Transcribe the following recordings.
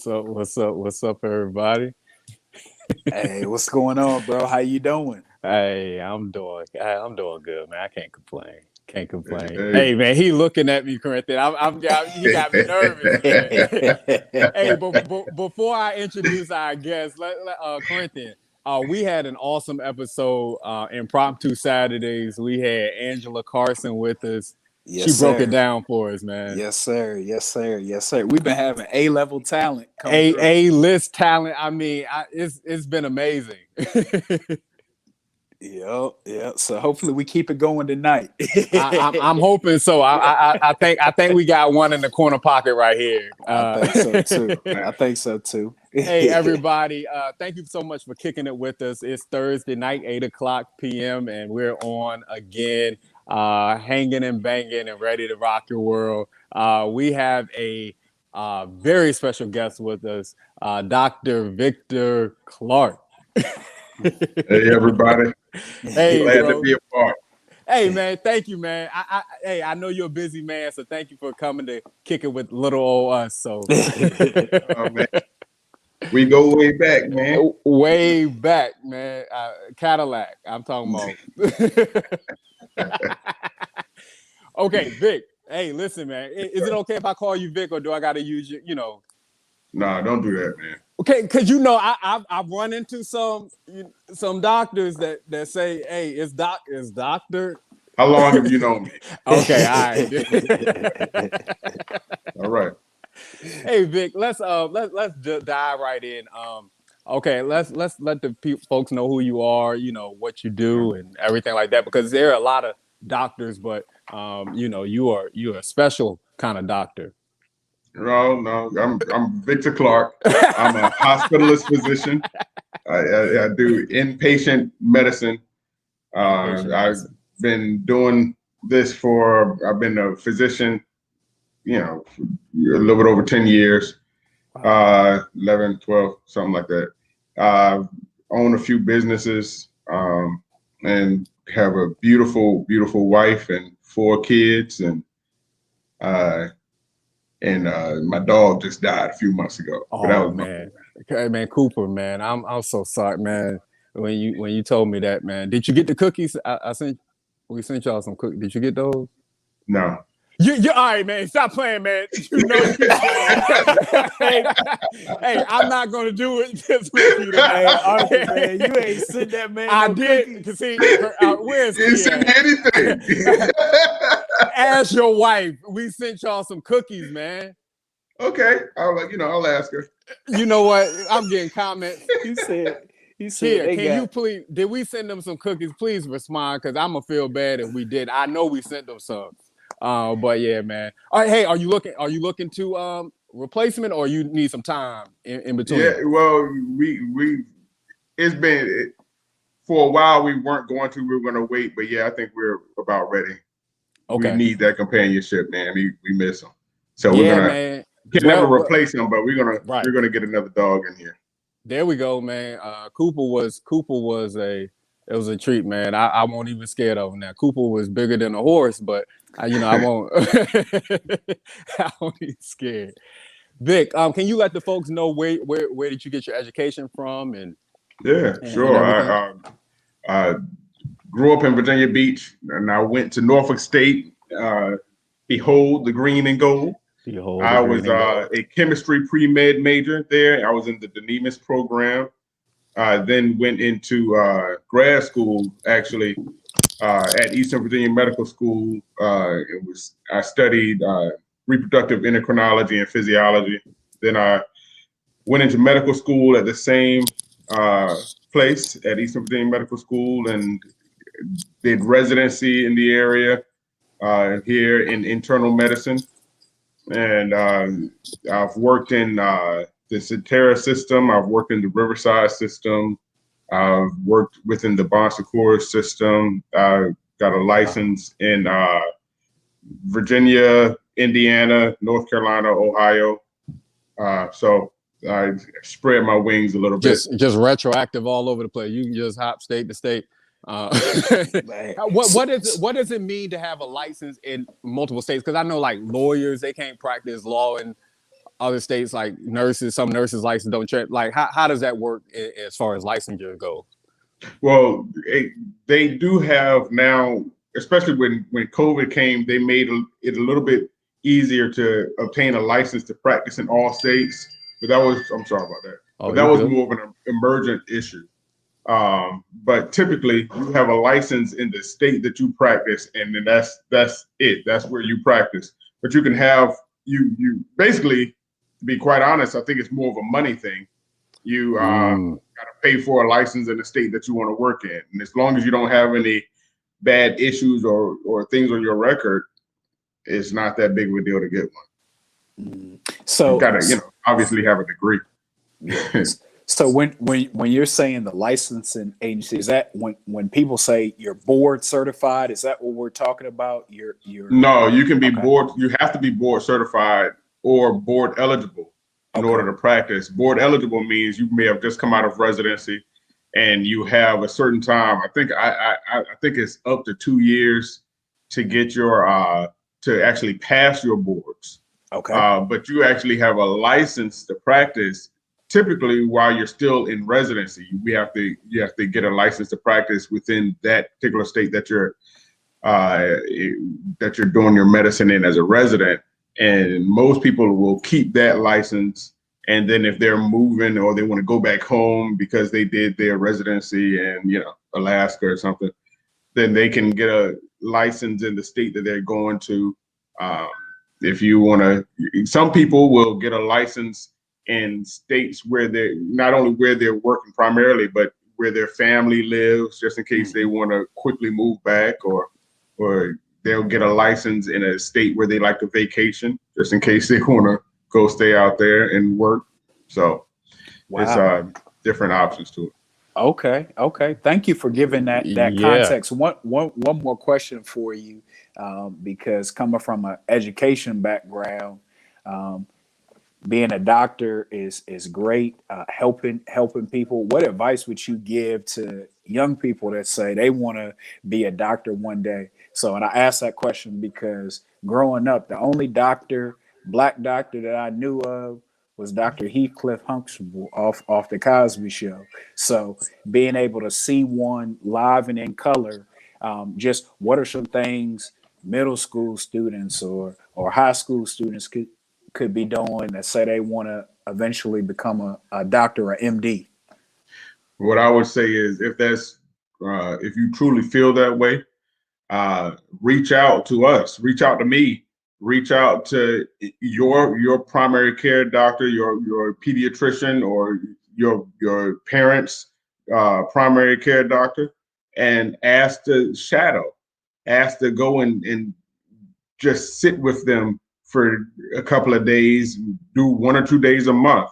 What's up? What's up? What's up, everybody? Hey, what's going on, bro? How you doing? Hey, I'm doing good, man. I can't complain. Can't complain. Hey, Hey, man, he looking at me, Corinthian. You got me nervous, man. Hey, but before I introduce our guest, Corinthian, we had an awesome episode, impromptu Saturdays. We had Angela Carson with us. She Yes, broke it sir. down for us, man. Yes, sir. Yes, sir. Yes, sir. We've been having A-level talent coming through. A list talent. I mean, it's been amazing. Yep. So hopefully we keep it going tonight. I'm hoping so. I think we got one in the corner pocket right here. I think so too. I think so too. Hey everybody, thank you so much for kicking it with us. It's Thursday night, 8:00 p.m. and we're on again, hanging and banging and ready to rock your world. We have a very special guest with us, Dr. Victor Clark. hey, everybody. Hey, Glad bro. to be a part. Hey man, thank you, man. I know you're a busy man, so thank you for coming to kick it with little old us. So Oh, man. We go way back, man. way back, man. Cadillac, I'm talking about. Okay, Vic. Hey, listen, man. Is it okay if I call you Vic, or do I got to use you? Nah, don't do that, man. Okay, because I've run into some doctors that say, "Hey, it's doctor." How long have you known me? Okay, all right. All right. Hey Vic, let's just dive right in. Okay, let's let the folks know who you are, what you do and everything like that, because there are a lot of doctors, but you're a special kind of doctor. No, I'm Victor Clark. I'm a hospitalist physician. I do inpatient medicine. I've been doing this I've been a physician, a little bit over 10 years, 11, 12, something like that. Own a few businesses, and have a beautiful, beautiful wife and 4 kids, and my dog just died a few months ago. Oh man, okay, man, Cooper, man, I'm so sorry, man. When you told me that, man, did you get the cookies? We sent y'all some cookies. Did you get those? No. You all right, man. Stop playing, man. Hey, I'm not gonna do it just with you today. Man, you ain't sent that man. I no did. cookies. See, where's You didn't send anything. As your wife, we sent y'all some cookies, man. Okay, I'll ask her. You know what? I'm getting comments. He said. Here, you please? Did we send them some cookies? Please respond, because I'm gonna feel bad if we did. I know we sent them some. But yeah, man. All right, hey, are you looking to replacement, or you need some time in between? Yeah, well, it's been for a while. We weren't going to. We were going to wait, but yeah, I think we're about ready. Okay. We need that companionship, man. We miss him, so yeah, we're gonna man. can never replace him, but we're gonna get another dog in here. There we go, man. Cooper was a treat, man. I won't even scared of him now. Cooper was bigger than a horse, but I won't. I won't be scared. Vic, can you let the folks know where did you get your education from? And sure. I grew up in Virginia Beach, and I went to Norfolk State. Behold the green and gold. I was a chemistry pre-med major there. I was in the Denemis program. I then went into grad school, actually, at Eastern Virginia Medical School. I studied reproductive endocrinology and physiology. Then I went into medical school at the same place at Eastern Virginia Medical School, and did residency in the area here in internal medicine. And I've worked in the Cetera system. I've worked in the Riverside system. I've worked within the Bon Secours system. I got a license in Virginia, Indiana, North Carolina, Ohio. So I spread my wings a little bit. Just retroactive all over the place. You can just hop state to state. What does it mean to have a license in multiple states? Because I know, like, lawyers, they can't practice law in other states like nurses, some nurses license don't check. Like how does that work as far as licensure goes? Well, they do have now, especially when COVID came, they made it a little bit easier to obtain a license to practice in all states. But that was, I'm sorry about that. Oh, But that you was good? more of an emergent issue. But typically, you have a license in the state that you practice, and then that's it. That's where you practice. But you can have you basically, to be quite honest, I think it's more of a money thing. You got to pay for a license in the state that you want to work in, and as long as you don't have any bad issues or things on your record, it's not that big of a deal to get one. So You got to, obviously have a degree. So when you're saying the licensing agency, is that when people say you're board certified? Is that what we're talking about? No, you can be board. You have to be board certified or board eligible in order to practice. Board eligible means you may have just come out of residency and you have a certain time. I think I think it's up to 2 years to get your to actually pass your boards. Okay. But you actually have a license to practice. Typically, while you're still in residency, you have to get a license to practice within that particular state that you're doing your medicine in as a resident. And most people will keep that license. And then if they're moving or they want to go back home because they did their residency in Alaska or something, then they can get a license in the state that they're going to. If you want to, some people will get a license in states where they're not only where they're working primarily, but where their family lives, just in case they want to quickly move back, or they'll get a license in a state where they like to vacation, just in case they want to go stay out there and work. So it's different options to it. Okay. Thank you for giving that context. One more question for you, because coming from an education background, being a doctor is great. Helping people. What advice would you give to young people that say they want to be a doctor one day? So, and I asked that question because growing up, the only black doctor that I knew of was Dr. Heathcliff Huxtable off the Cosby Show. So, being able to see one live and in color, just what are some things middle school students or high school students could be doing that say they want to eventually become a doctor or MD? What I would say is, if you truly feel that way, reach out to us, reach out to me, reach out to your primary care doctor, your pediatrician, or your parents' primary care doctor, and ask to shadow, ask to go and just sit with them for a couple of days, do 1 or 2 days a month,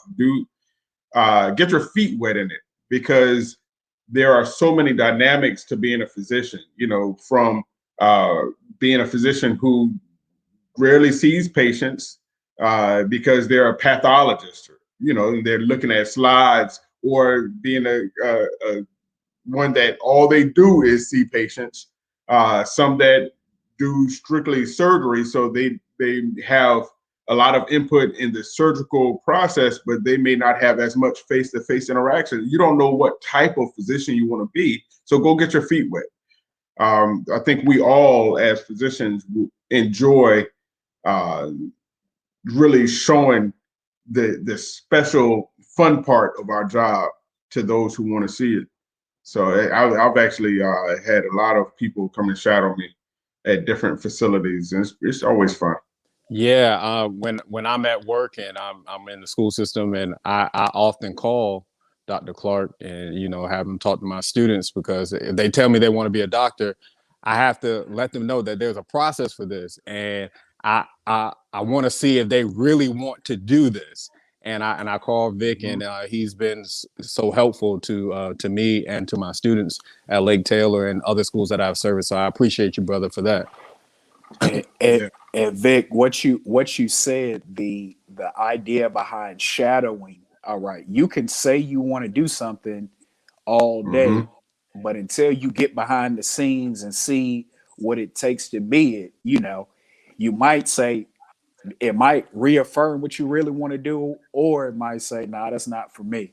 get your feet wet in it, because there are so many dynamics to being a physician, from being a physician who rarely sees patients because they're a pathologist, and they're looking at slides, or being a one that all they do is see patients, some that do strictly surgery, so they have a lot of input in the surgical process, but they may not have as much face-to-face interaction. You don't know what type of physician you want to be, so go get your feet wet. I think we all, as physicians, enjoy really showing the special fun part of our job to those who want to see it. So I've actually had a lot of people come and shadow me at different facilities, and it's always fun. Yeah, when I'm at work and I'm in the school system, and I often call Dr. Clark and have him talk to my students, because if they tell me they want to be a doctor, I have to let them know that there's a process for this, and I want to see if they really want to do this. And I call Vic, and he's been so helpful to me and to my students at Lake Taylor and other schools that I've serviced. So I appreciate you, brother, for that. And Vic, what you said, the idea behind shadowing. All right, you can say you want to do something all day, but until you get behind the scenes and see what it takes to be it, you might say, it might reaffirm what you really want to do, or it might say, "Nah, that's not for me."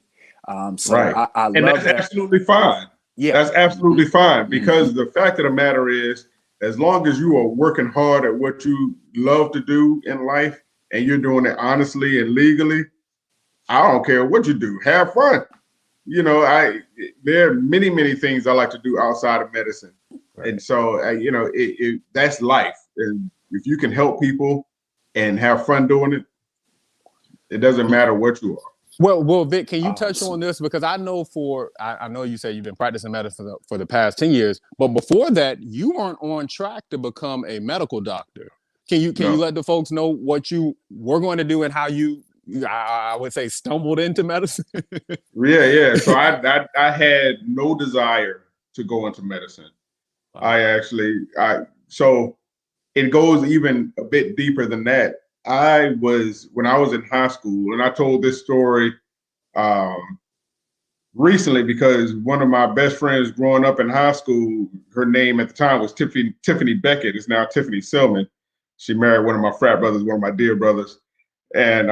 So right. I And love that's that. absolutely fine. Yeah, That's absolutely fine, because Mhm. the fact of the matter is, as long as you are working hard at what you love to do in life and you're doing it honestly and legally, I don't care what you do. Have fun. You know, there are many, many things I like to do outside of medicine. Right. And so, you know, that's life. And if you can help people and have fun doing it, it doesn't matter what you are. Well, Vic, can you touch Awesome. on this? Because I know I know you say you've been practicing medicine for the past 10 years, but before that, you weren't on track to become a medical doctor. Can you No. let the folks know what you were going to do and how you, I would say, stumbled into medicine? Yeah. So I had no desire to go into medicine. Wow. So it goes even a bit deeper than that. When I was in high school, and I told this story um, recently because one of my best friends growing up in high school, her name at the time was Tiffany Beckett. It's now Tiffany Silman. She married one of my frat brothers, one of my dear brothers, and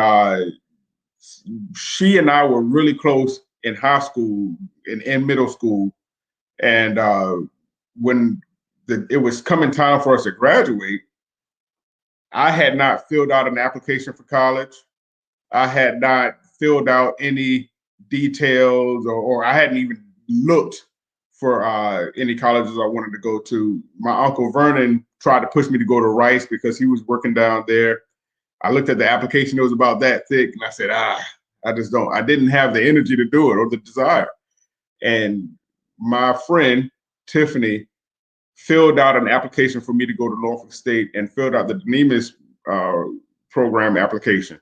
she and I were really close in high school and in middle school. And when it was coming time for us to graduate, I had not filled out an application for college. I had not filled out any details, or I hadn't even looked for any colleges I wanted to go to. My uncle Vernon tried to push me to go to Rice because he was working down there. I looked at the application; it was about that thick, and I said, I didn't have the energy to do it or the desire. And my friend Tiffany filled out an application for me to go to Norfolk State and filled out the DNEMIS program application.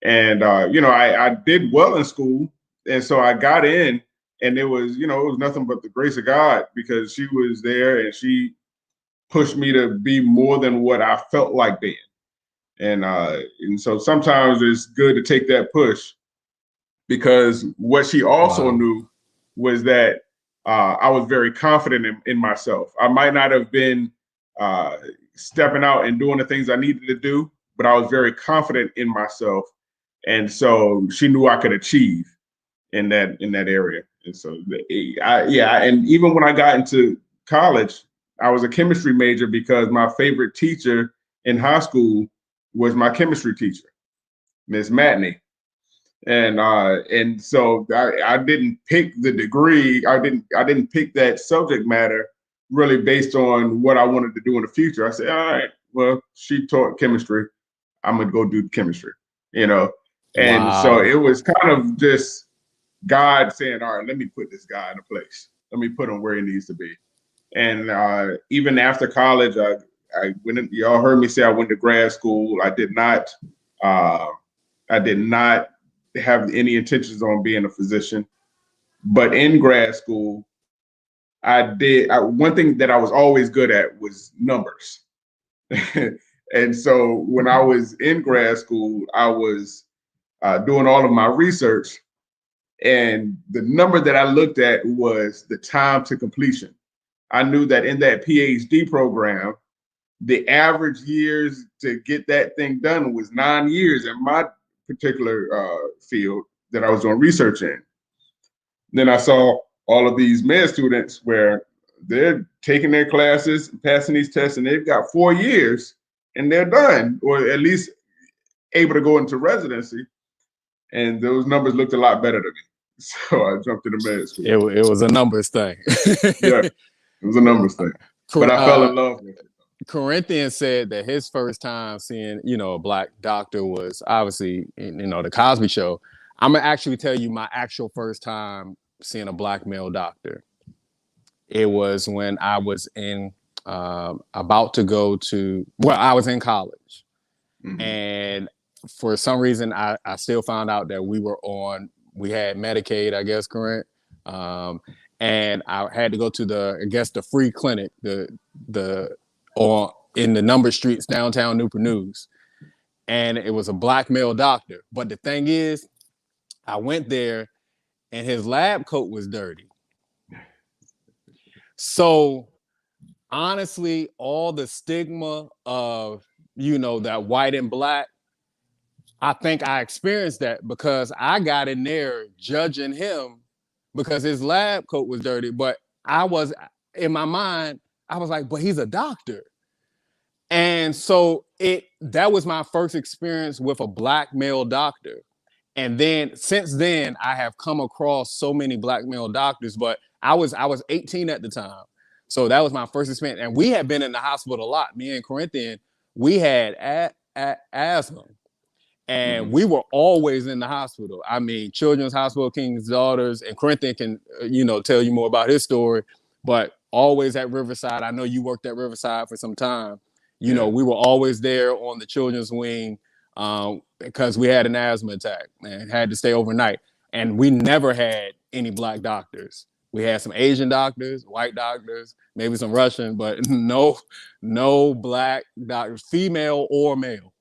And you know, I did well in school, and so I got in, and it was nothing but the grace of God, because she was there and she pushed me to be more than what I felt like being. And so sometimes it's good to take that push, because what she also Wow. knew was that I was very confident in myself. I might not have been stepping out and doing the things I needed to do, but I was very confident in myself, and so she knew I could achieve in that area. And so, and even when I got into college, I was a chemistry major because my favorite teacher in high school was my chemistry teacher, Miss Matney. And so I didn't pick the degree. I didn't pick that subject matter really based on what I wanted to do in the future. I said, all right, well, she taught chemistry. I'm gonna go do chemistry, you know. And so Wow. it was kind of just God saying, all right, let me put this guy in a place. Let me put him where he needs to be. And even after college, I went. Y'all heard me say I went to grad school. I did not. I did not have any intentions on being a physician. But in grad school, one thing that I was always good at was numbers. And so when I was in grad school, I was doing all of my research, and the number that I looked at was the time to completion. I knew that in that PhD program, the average years to get that thing done was 9 years in my particular field that I was doing research in. Then I saw all of these med students where they're taking their classes, passing these tests, and they've got 4 years and they're done, or at least able to go into residency. And those numbers looked a lot better to me. So I jumped into med school. It was a numbers thing. Yeah, it was a numbers thing. But I fell in love with it. Corinthians said that his first time seeing, a black doctor was obviously, the Cosby Show. I'm gonna actually tell you my actual first time seeing a black male doctor. It was when I was about to go to, well, I was in college, and for some reason, I still found out that we had Medicaid, I guess, correct. And I had to go to the free clinic, or in the number streets downtown Newport News, and it was a black male doctor. But the thing is, I went there, and his lab coat was dirty. So honestly, all the stigma of that white and black, I think I experienced that because I got in there judging him because his lab coat was dirty. But I was, in my mind, I was like, but he's a doctor. And so that was my first experience with a black male doctor. And then since then, I have come across so many black male doctors, but I was 18 at the time. So that was my first experience. And we had been in the hospital a lot. Me and Corinthian, we had asthma. And we were always in the hospital. I mean, Children's Hospital, King's Daughters, and Corinthian can, tell you more about his story, but always at Riverside. I know you worked at Riverside for some time. We were always there on the children's wing because we had an asthma attack and had to stay overnight. And we never had any black doctors. We had some Asian doctors, white doctors, maybe some Russian, but no black doctors, female or male.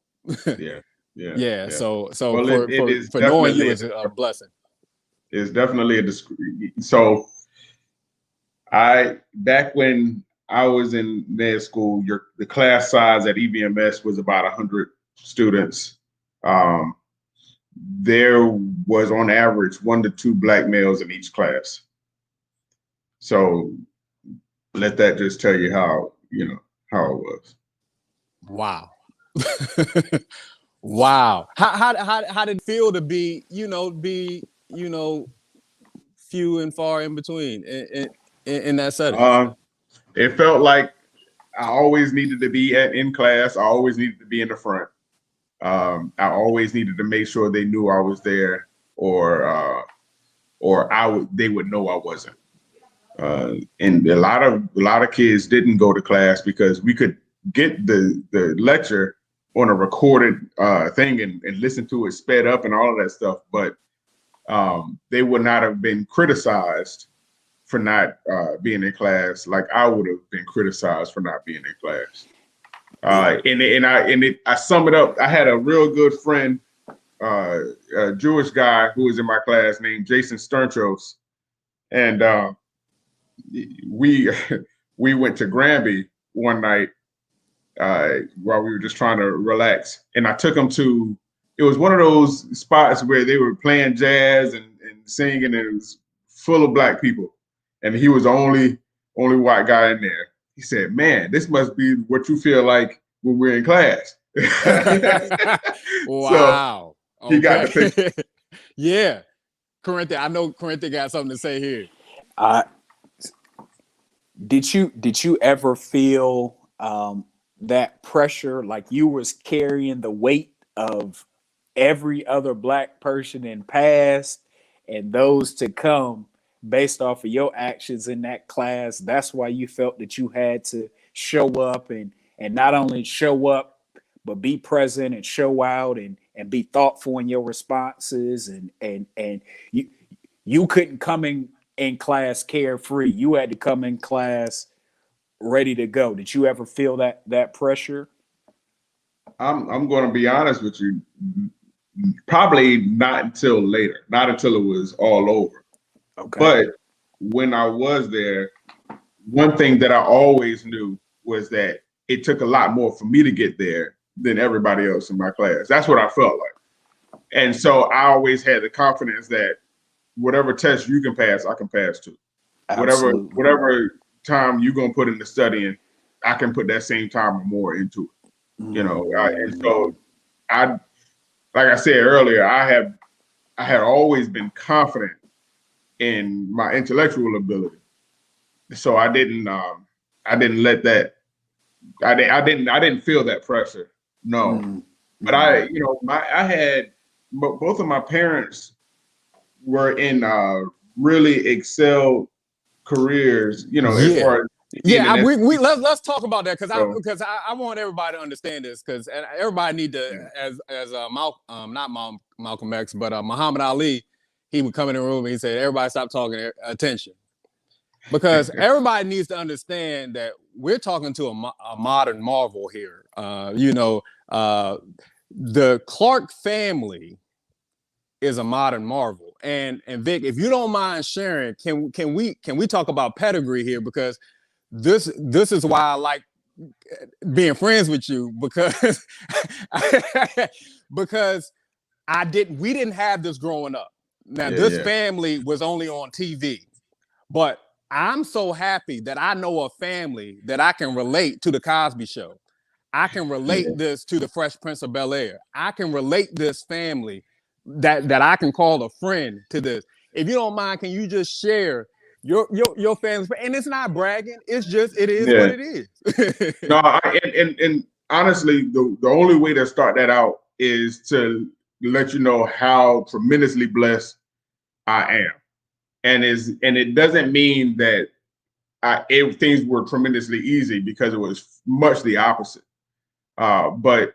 Yeah. So well, for knowing you is a blessing. It's definitely so. Back when I was in med school, the class size at EBMS was about 100 students. There was on average 1 to 2 black males in each class. So let that just tell you how it was. Wow. Wow. How did it feel to be few and far in between in that setting? It felt like I always needed to be in class. I always needed to be in the front. I always needed to make sure they knew I was there, or they would know I wasn't. And a lot of kids didn't go to class because we could get the lecture on a recorded thing and listen to it sped up and all of that stuff, but they would not have been criticized for not being in class like I would have been criticized for not being in class. I sum it up. I had a real good friend, a Jewish guy who was in my class named Jason Sternchos, and we went to Granby one night while we were just trying to relax, and I took him to. It was one of those spots where they were playing jazz and singing, and it was full of black people, and he was the only white guy in there. He said, "Man, this must be what you feel like when we're in class." Wow. So he got the picture. Yeah. Corinthian, I know Corinthian got something to say here. Did you ever feel that pressure, like you was carrying the weight of every other black person in past and those to come based off of your actions in that class? That's why you felt that you had to show up and not only show up, but be present and show out and be thoughtful in your responses, and you couldn't come in class carefree. You had to come in class ready to go. Did you ever feel that pressure? I'm going to be honest with you. Probably not until later, not until it was all over. Okay. But when I was there, one thing that I always knew was that it took a lot more for me to get there than everybody else in my class. That's what I felt like. And so I always had the confidence that whatever test you can pass, I can pass too. Absolutely. Whatever time you're going to put into studying, I can put that same time or more into it. And so like I said earlier, I had always been confident in my intellectual ability. So I didn't let that, I didn't feel that pressure. No. But I had both of my parents were in really excelled careers, as far as let's talk about that because I want everybody to understand this, because everybody need to as Malcolm X, but Muhammad Ali, he would come in the room and he said, "Everybody stop talking, attention," because everybody needs to understand that we're talking to a modern marvel here. The Clark family is a modern marvel, and Vic, if you don't mind sharing, can we talk about pedigree here, because this is why I like being friends with you because because we didn't have this growing up. Now, this family was only on TV, but I'm so happy that I know a family that I can relate to the Cosby Show. I can relate this to the Fresh Prince of Bel-Air. I can relate this family that I can call a friend to this. If you don't mind, can you just share your family? And it's not bragging. It's just, it is what it is. No, and honestly, the only way to start that out is to let you know how tremendously blessed I am. And it doesn't mean that things were tremendously easy, because it was much the opposite. But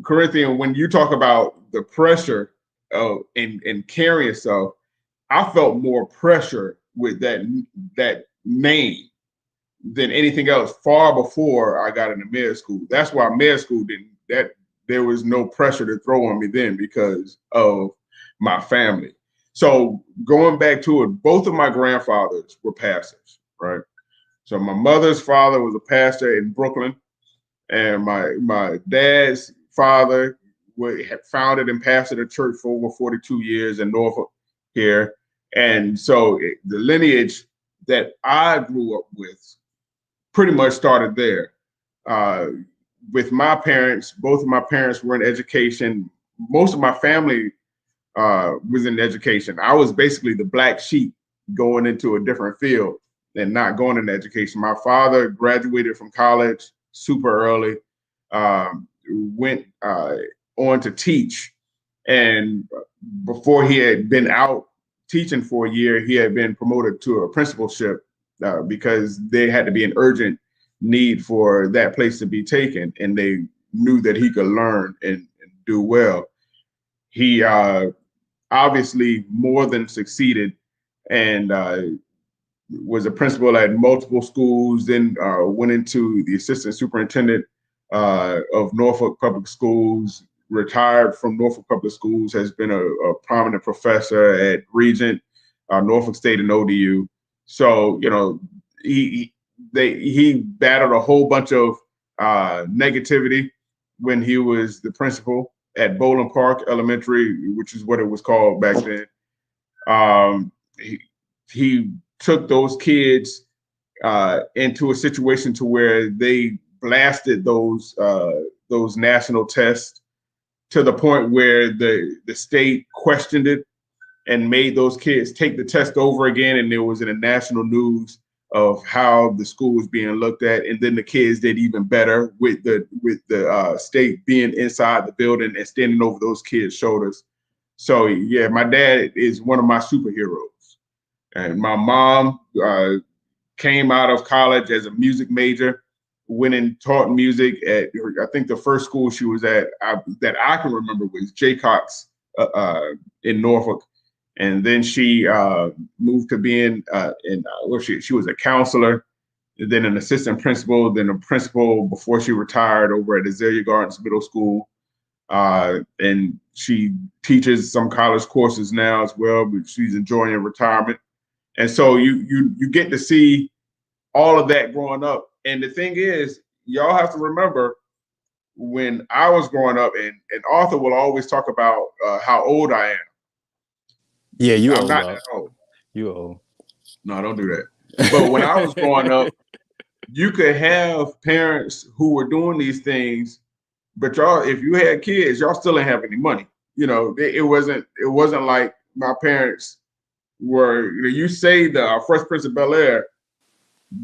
Corinthian, when you talk about the pressure of and carrying yourself, I felt more pressure with that name than anything else far before I got into med school. That's why med school there was no pressure to throw on me then because of my family. So going back to it, both of my grandfathers were pastors, right? So my mother's father was a pastor in Brooklyn, and my dad's father had founded and pastored a church for over 42 years in Norfolk here. And so the lineage that I grew up with pretty much started there. With my parents, both of my parents were in education. Most of my family was in education. I was basically the black sheep going into a different field and not going into education. My father graduated from college super early, went on to teach. And before he had been out teaching for a year, he had been promoted to a principalship because there had to be an urgent need for that place to be taken. And they knew that he could learn and do well. He obviously more than succeeded, and was a principal at multiple schools, then went into the assistant superintendent of Norfolk Public Schools, retired from Norfolk Public Schools, has been a prominent professor at Regent, Norfolk State, and ODU. So, he battled a whole bunch of negativity when he was the principal at Bowling Park Elementary, which is what it was called back then. He took those kids into a situation to where they blasted those national tests to the point where the state questioned it and made those kids take the test over again. And there was in the national news of how the school was being looked at. And then the kids did even better with the state being inside the building and standing over those kids' shoulders. So yeah, my dad is one of my superheroes. And my mom came out of college as a music major, went and taught music at, I think the first school she was at that I can remember was Jaycox in Norfolk. And then she moved to being she was a counselor, then an assistant principal, then a principal before she retired over at Azalea Gardens Middle School. And she teaches some college courses now as well, but she's enjoying retirement. And so you get to see all of that growing up. And the thing is, y'all have to remember when I was growing up, and Arthur will always talk about how old I am. Yeah, I'm not that old. You old. No, don't do that. But when I was growing up, you could have parents who were doing these things, but y'all, if you had kids, y'all still didn't have any money. It wasn't like my parents were. You say the Fresh Prince of Bel-Air.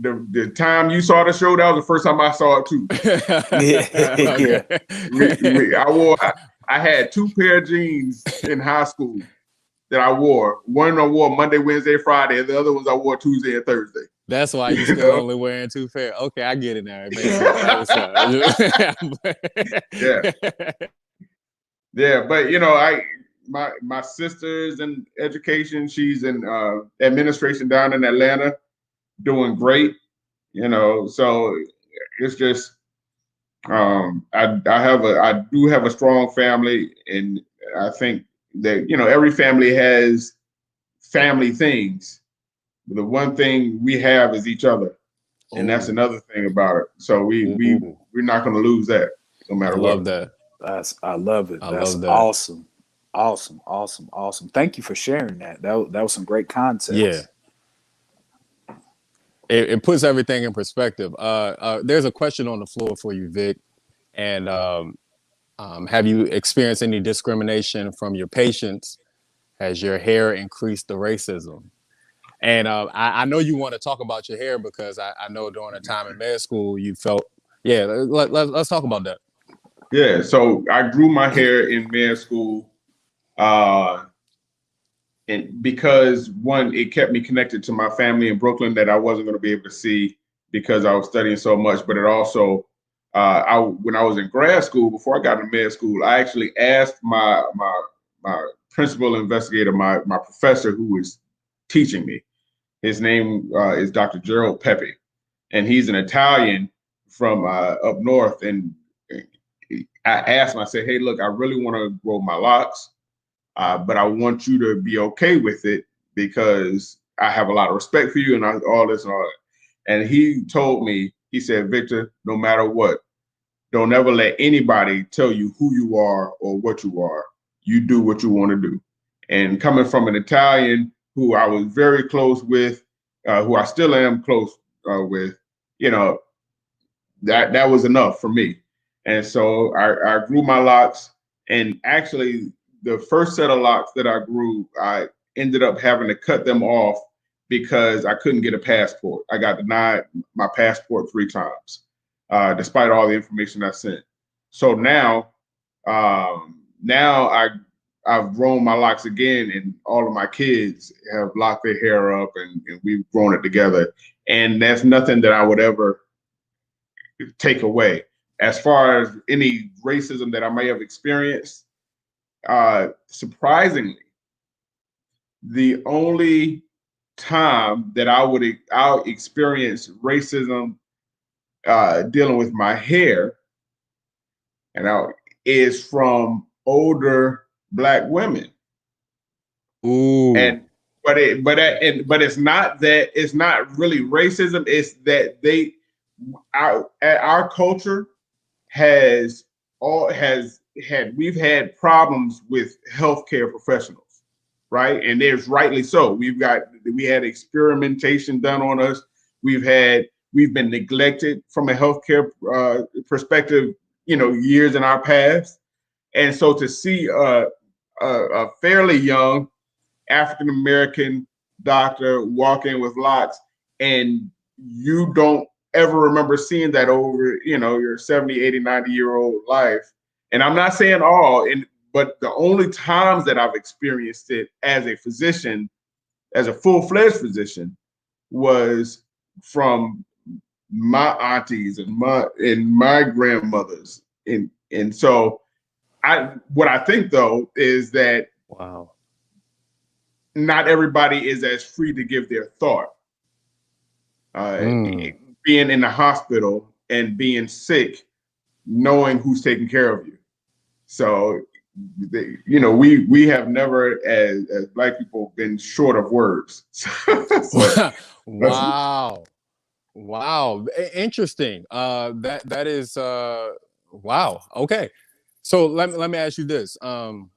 The time you saw the show, that was the first time I saw it too. I had 2 pair of jeans in high school that I wore. One I wore Monday, Wednesday, Friday, and the other ones I wore Tuesday and Thursday. That's why you still only wearing 2 pair. Okay, I get it now. Yeah, but my sister's in education. She's in administration down in Atlanta, doing great. So it's just I do have a strong family, and I think that every family has family things. The one thing we have is each other. And that's another thing about it. So we're not going to lose that no matter what. I love that. I love it. That's love that. Awesome. Awesome. Thank you for sharing that. That was some great context. Yeah. It puts everything in perspective. There's a question on the floor for you, Vic. And have you experienced any discrimination from your patients? Has your hair increased the racism? And I know you want to talk about your hair because I know during the time in med school you felt, let's talk about that. Yeah, so I grew my hair in med school, and because one, it kept me connected to my family in Brooklyn that I wasn't going to be able to see because I was studying so much. But it also, when I was in grad school, before I got into med school, I actually asked my principal investigator, my professor who was teaching me. His name is Dr. Gerald Pepe, and he's an Italian from up north. And I asked him, I said, hey, look, I really want to grow my locks, but I want you to be okay with it because I have a lot of respect for you and all this and all that. And he told me, he said, Victor, no matter what, don't ever let anybody tell you who you are or what you are. You do what you want to do. And coming from an Italian who I was very close with, who I still am close with, you know, that was enough for me. And so I grew my locks, and actually the first set of locks that I grew, I ended up having to cut them off because I couldn't get a passport. I got denied my passport 3 times, despite all the information I sent. So now I've grown my locks again, and all of my kids have locked their hair up, and we've grown it together. And that's nothing that I would ever take away. As far as any racism that I may have experienced, surprisingly, the only time that I'll experience racism dealing with my hair, is from older Black women. Ooh. But it's not that, it's not really racism. It's that our culture we've had problems with healthcare professionals, right? And there's rightly so. We had experimentation done on us. We've been neglected from a healthcare perspective, years in our past. And so to see a fairly young African-American doctor walk in with locks, and you don't ever remember seeing that over, your 70, 80, 90-year-old life. And I'm not saying all, but the only times that I've experienced it as a physician, as a full-fledged physician, was from my aunties and my grandmothers. And so what I think though is that wow, not everybody is as free to give their thought. Being in the hospital and being sick, knowing who's taking care of you. So, we have never, as Black people, been short of words. Wow. Interesting. That is wow. Okay. So let me ask you this. Well,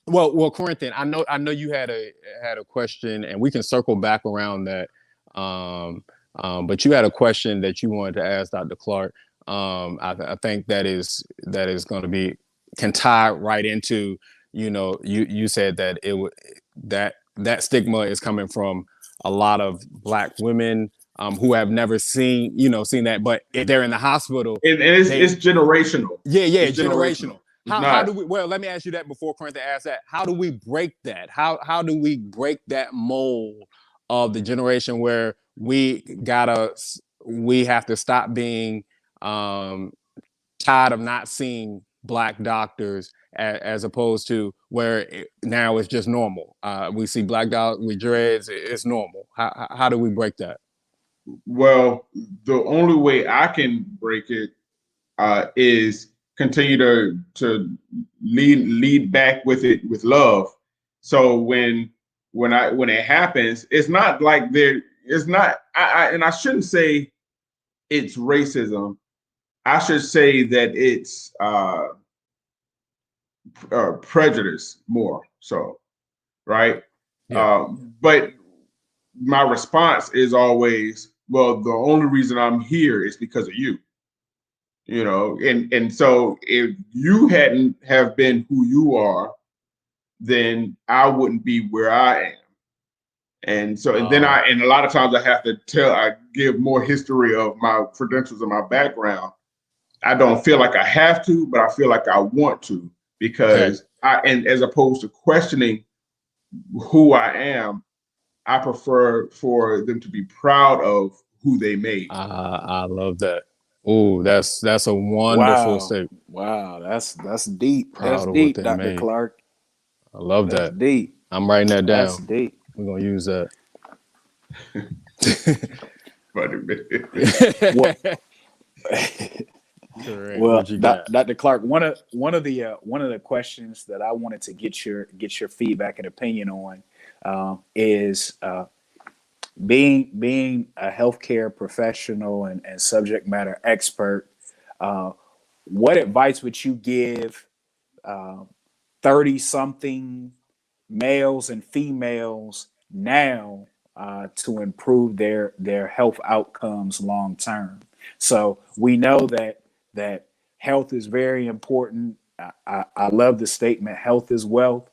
Corinthia, I know you had a question, and we can circle back around that. But you had a question that you wanted to ask Dr. Clark. I think that is going to can tie right into, you said that that stigma is coming from a lot of Black women who have never seen that, but if they're in the hospital, it's generational. Yeah, it's generational. How do we? Well, let me ask you that before Corinthia asks that. How do we break that? How do we break that mold of the generation where we have to stop being tired of not seeing Black doctors, as opposed to where now it's just normal. We see Black doctors with dreads; it's normal. How do we break that? Well, the only way I can break it is continue to lead back with it with love. So when it happens, it's not like and I shouldn't say it's racism. I should say that it's prejudice more so, right? Yeah. But my response is always, well, the only reason I'm here is because of you. And so if you hadn't have been who you are, then I wouldn't be where I am. And so, and then and a lot of times I give more history of my credentials and my background. I don't feel like I have to, but I feel like I want to, because and as opposed to questioning who I am, I prefer for them to be proud of who they made. I love that. Oh, that's a wonderful statement. Wow, that's deep. Proud That's of what deep, they Dr. made. Clark. I love That's that. deep. I'm writing that down. That's deep. We're gonna use that. Well, What you got? Dr. Clark, one of the questions that I wanted to get your feedback and opinion on is being a healthcare professional and subject matter expert. What advice would you give 30-something males and females now to improve their health outcomes long term? So we know that health is very important. I love the statement, health is wealth.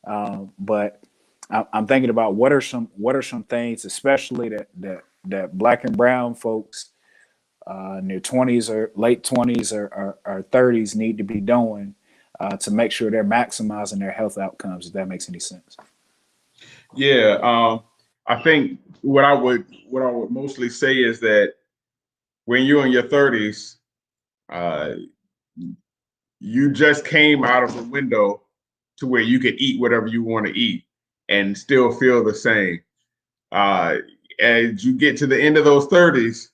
But I'm thinking about what are some things, especially that Black and brown folks in their 20s or late 20s or 30s need to be doing to make sure they're maximizing their health outcomes, if that makes any sense. Yeah, I think what I would mostly say is that when you're in your 30s, you just came out of the window to where you could eat whatever you want to eat and still feel the same. As you get to the end of those 30s,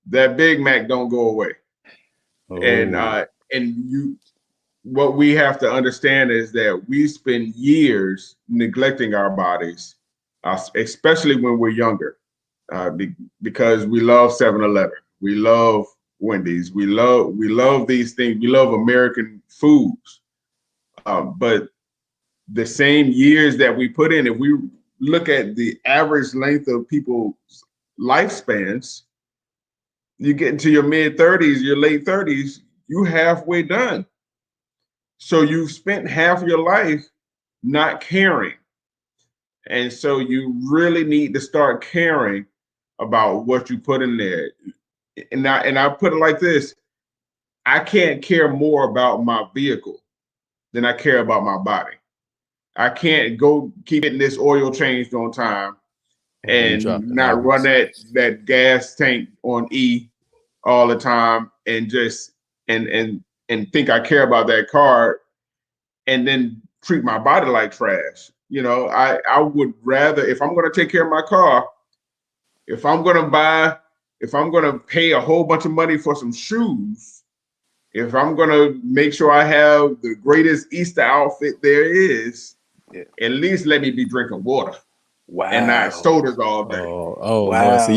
that Big Mac don't go away. And what we have to understand is that we spend years neglecting our bodies, especially when we're younger, because we love 7-Eleven, we love Wendy's, we love these things, we love American foods. But the same years that we put in, if we look at the average length of people's lifespans, you get into your mid 30s, your late 30s, you halfway done. So you've spent half your life not caring. And so you really need to start caring about what you put in there. And I put it like this: I can't care more about my vehicle than I care about my body. I can't go keep getting this oil changed on time and not run that gas tank on E all the time and just and think I care about that car and then treat my body like trash. I would rather, if I'm going to take care of my car, if I'm going to pay a whole bunch of money for some shoes, if I'm going to make sure I have the greatest Easter outfit there is, at least let me be drinking water. Wow. And not sodas all day. Wow. Boy. So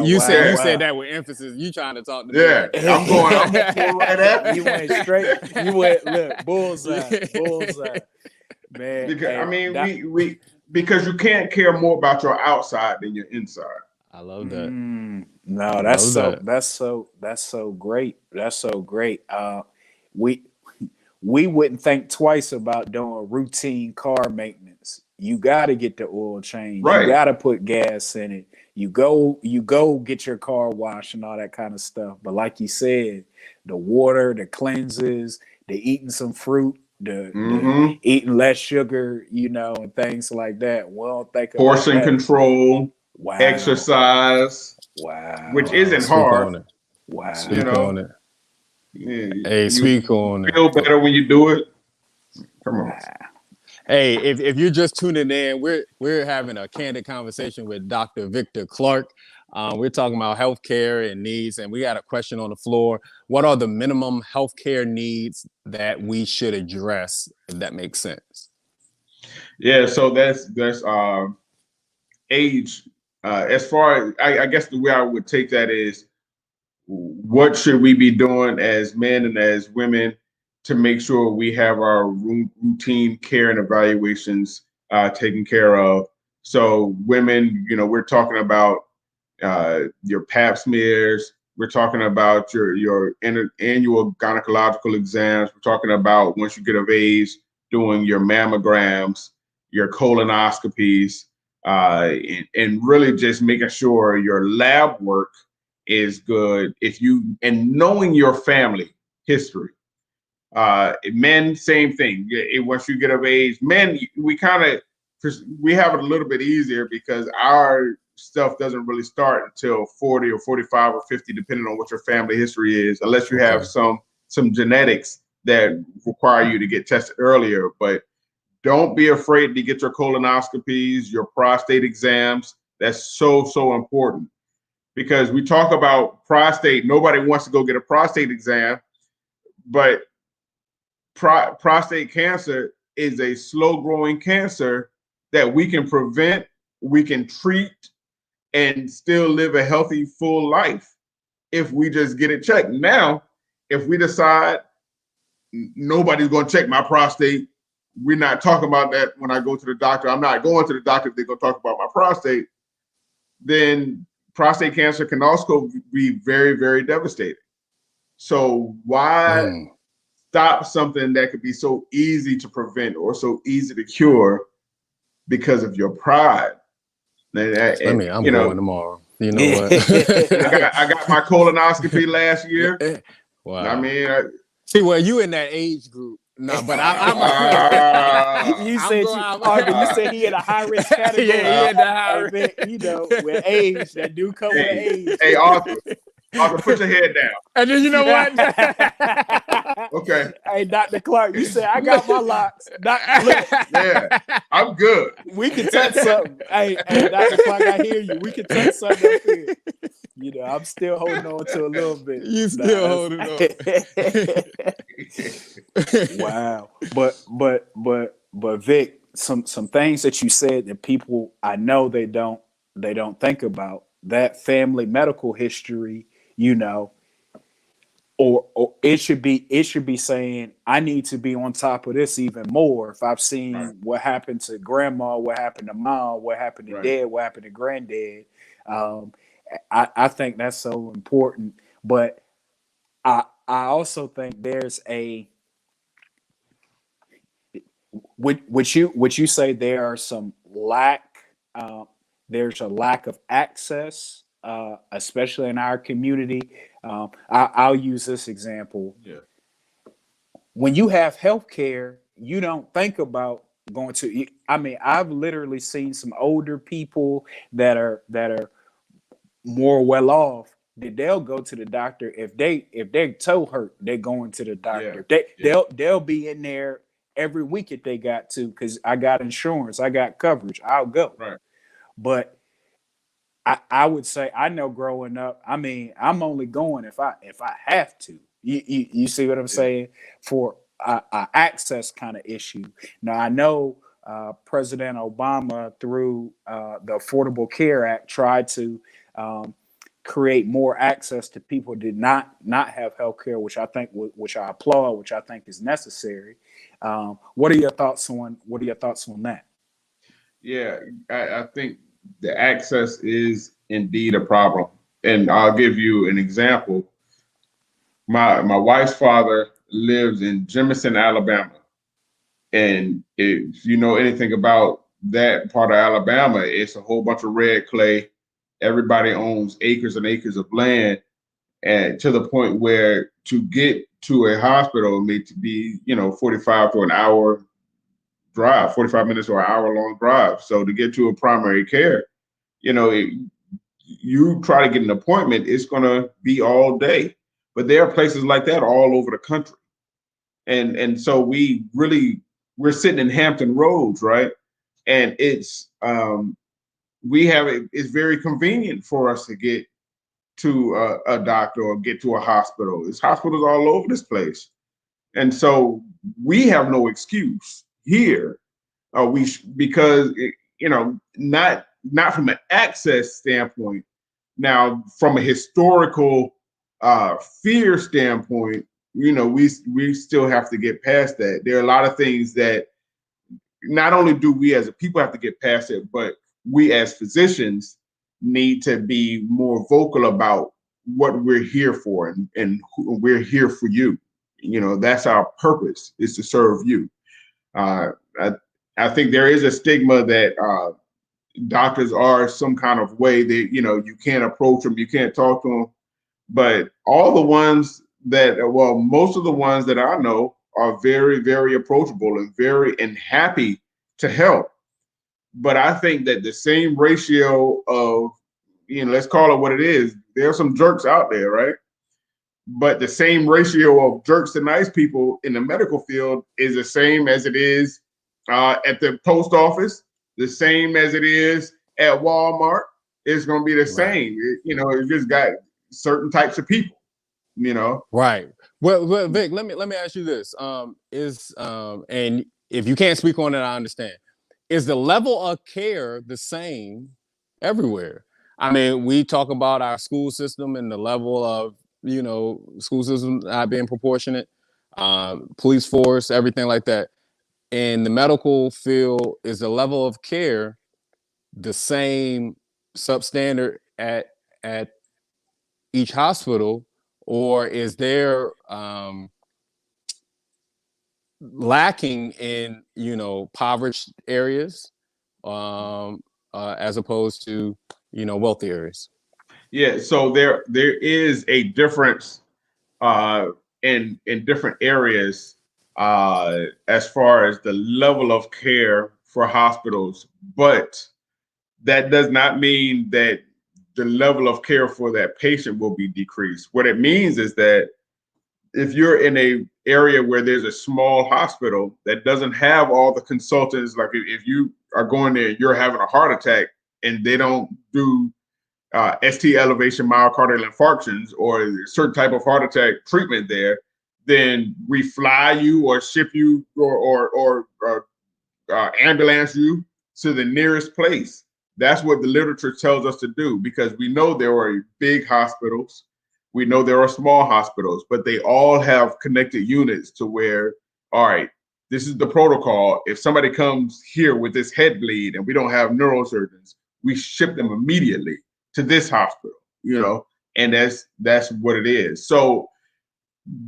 you said that with emphasis. You trying to talk to me? Yeah, I'm going to pull right at you. Went straight. You went look bullseye. Man. Because, because you can't care more about your outside than your inside. I love that. No, that's so great. That's so great. We wouldn't think twice about doing routine car maintenance. You got to get the oil change. Right. You got to put gas in it. You go get your car washed and all that kind of stuff. But like you said, the water, the cleanses, the eating some fruit, the eating less sugar, and things like that. Well, think portion about that. Control, exercise, which isn't hard. Wow, speak on it. Yeah, hey, speak on it. Feel better when you do it. Come on. Hey, if you're just tuning in, we're having a candid conversation with Dr. Victor Clark. We're talking about healthcare and needs, and we got a question on the floor. What are the minimum healthcare needs that we should address, if that makes sense? Yeah, so that's age. As far as I guess the way I would take that is what should we be doing as men and as women to make sure we have our routine care and evaluations taken care of. So women, we're talking about your pap smears. We're talking about your annual gynecological exams. We're talking about, once you get of age, doing your mammograms, your colonoscopies, and really just making sure your lab work is good. And knowing your family history. Men, same thing. Once you get of age, men, we have it a little bit easier because our stuff doesn't really start until 40 or 45 or 50, depending on what your family history is, unless you have some genetics that require you to get tested earlier. But don't be afraid to get your colonoscopies, your prostate exams. That's so, so important, because we talk about prostate. Nobody wants to go get a prostate exam, but prostate cancer is a slow-growing cancer that we can prevent, we can treat, and still live a healthy, full life if we just get it checked. Now, if we decide nobody's going to check my prostate, we're not talking about that when I go to the doctor. I'm not going to the doctor if they're going to talk about my prostate. Then prostate cancer can also be very, very devastating. So why stop something that could be so easy to prevent or so easy to cure because of your pride? I'm going tomorrow. You know what? I got my colonoscopy last year. Wow. I mean, see, well, you in that age group. No, but you said he in a high risk category. Yeah, he in the high risk. With age, that do come with age. Hey, Arthur, put your head down. And then you know what? Okay. Hey, Dr. Clark, you said I got my locks. Look, yeah, I'm good. We can touch something. Hey, Dr. Clark, I hear you. We can touch something up here. I'm still holding on to a little bit. You still holding on. Wow. But Vic, some things that you said that people, I know they don't think about, that family medical history, or it should be saying, I need to be on top of this even more. If I've seen what happened to grandma, what happened to mom, what happened to dad, what happened to granddad. I think that's so important. But I also think there's would you say there are some there's a lack of access, especially in our community. I'll use this example. Yeah. When you have healthcare, you don't think about going to. I mean, I've literally seen some older people that are more well off, that they'll go to the doctor if their toe hurt. They're going to the doctor. They'll be in there every week if they got to, because I got insurance, I got coverage, I'll go. Right. But I would say, I know growing up, I mean, I'm only going if I have to. You see what I'm saying? For a access kind of issue. Now, I know President Obama, through the Affordable Care Act, tried to create more access to people who did not have health care, which I applaud, which I think is necessary. What are your thoughts on that? Yeah, I think the access is indeed a problem. And I'll give you an example. My wife's father lives in Jemison, Alabama. And if you know anything about that part of Alabama, it's a whole bunch of red clay. Everybody owns acres and acres of land, and to the point where to get to a hospital may be 45 to an hour drive, 45 minutes or an hour long drive. So to get to a primary care, you try to get an appointment, it's going to be all day. But there are places like that all over the country. And so we're sitting in Hampton Roads, right? And it's very convenient for us to get to a doctor or get to a hospital. There's hospitals all over this place. And so we have no excuse here. Because not from an access standpoint. Now, from a historical fear standpoint, we still have to get past that. There are a lot of things that not only do we as a people have to get past it, but we as physicians need to be more vocal about what we're here for, and we're here for you. That's our purpose, is to serve you. I think there is a stigma that doctors are some kind of way that, you can't approach them, you can't talk to them. But all the ones most of the ones that I know are very, very approachable and happy to help. But I think that the same ratio of, let's call it what it is. There are some jerks out there, right? But the same ratio of jerks to nice people in the medical field is the same as it is at the post office, the same as it is at Walmart. It's going to be the same. It just got certain types of people, Right. Well, Vic, let me ask you this. And if you can't speak on it, I understand. Is the level of care the same everywhere? I mean, we talk about our school system and the level of, school system not being proportionate, police force, everything like that. In the medical field, is the level of care the same substandard at each hospital, or is there lacking in impoverished areas as opposed to wealthy areas? Yeah, so there is a difference in different areas as far as the level of care for hospitals, but that does not mean that the level of care for that patient will be decreased. What it means is that if you're in a area where there's a small hospital that doesn't have all the consultants, like if you are going there, you're having a heart attack and they don't do ST elevation myocardial infarctions or a certain type of heart attack treatment there, then we fly you or ship you or ambulance you to the nearest place. That's what the literature tells us to do, because we know there are big hospitals, we know there are small hospitals, but they all have connected units to where, all right, this is the protocol. If somebody comes here with this head bleed and we don't have neurosurgeons, we ship them immediately to this hospital, and that's what it is. So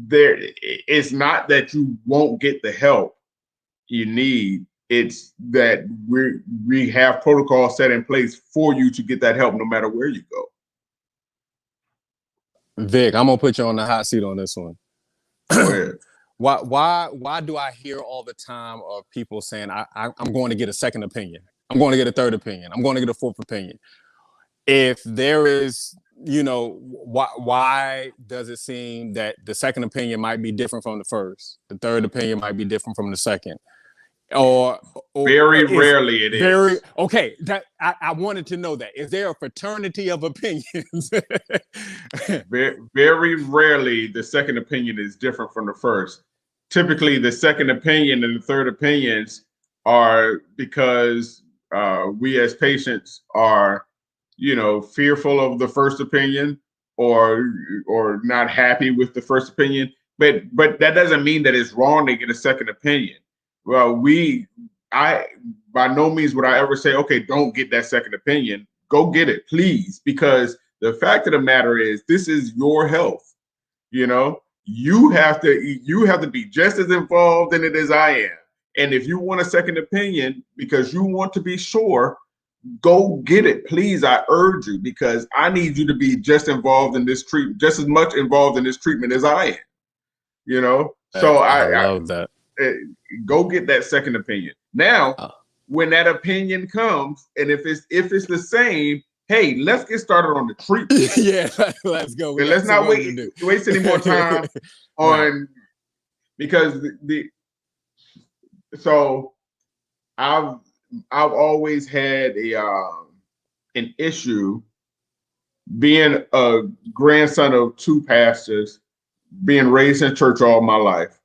it's not that you won't get the help you need. It's that we have protocols set in place for you to get that help no matter where you go. Vic, I'm gonna put you on the hot seat on this one. Go ahead. Why do I hear all the time of people saying I'm going to get a second opinion, I'm going to get a third opinion, I'm going to get a fourth opinion? If there is, why does it seem that the second opinion might be different from the first, the third opinion might be different from the second? Or very rarely it is. Okay, that I wanted to know that. Is there a fraternity of opinions? very, very rarely the second opinion is different from the first. Typically, the second opinion and the third opinions are because we as patients are, fearful of the first opinion or not happy with the first opinion. But that doesn't mean that it's wrong to get a second opinion. Well, I by no means would I ever say, okay, don't get that second opinion. Go get it, please, because the fact of the matter is, this is your health. You have to be just as involved in it as I am. And if you want a second opinion because you want to be sure, go get it, please. I urge you, because I need you to be just involved in this treatment, just as much involved in this treatment as I am. So I love that. Go get that second opinion. Now, when that opinion comes, and if it's the same, hey, let's get started on the treatment. Yeah, let's go. And let's not waste any more time on because so I've always had an issue being a grandson of two pastors, being raised in church all my life.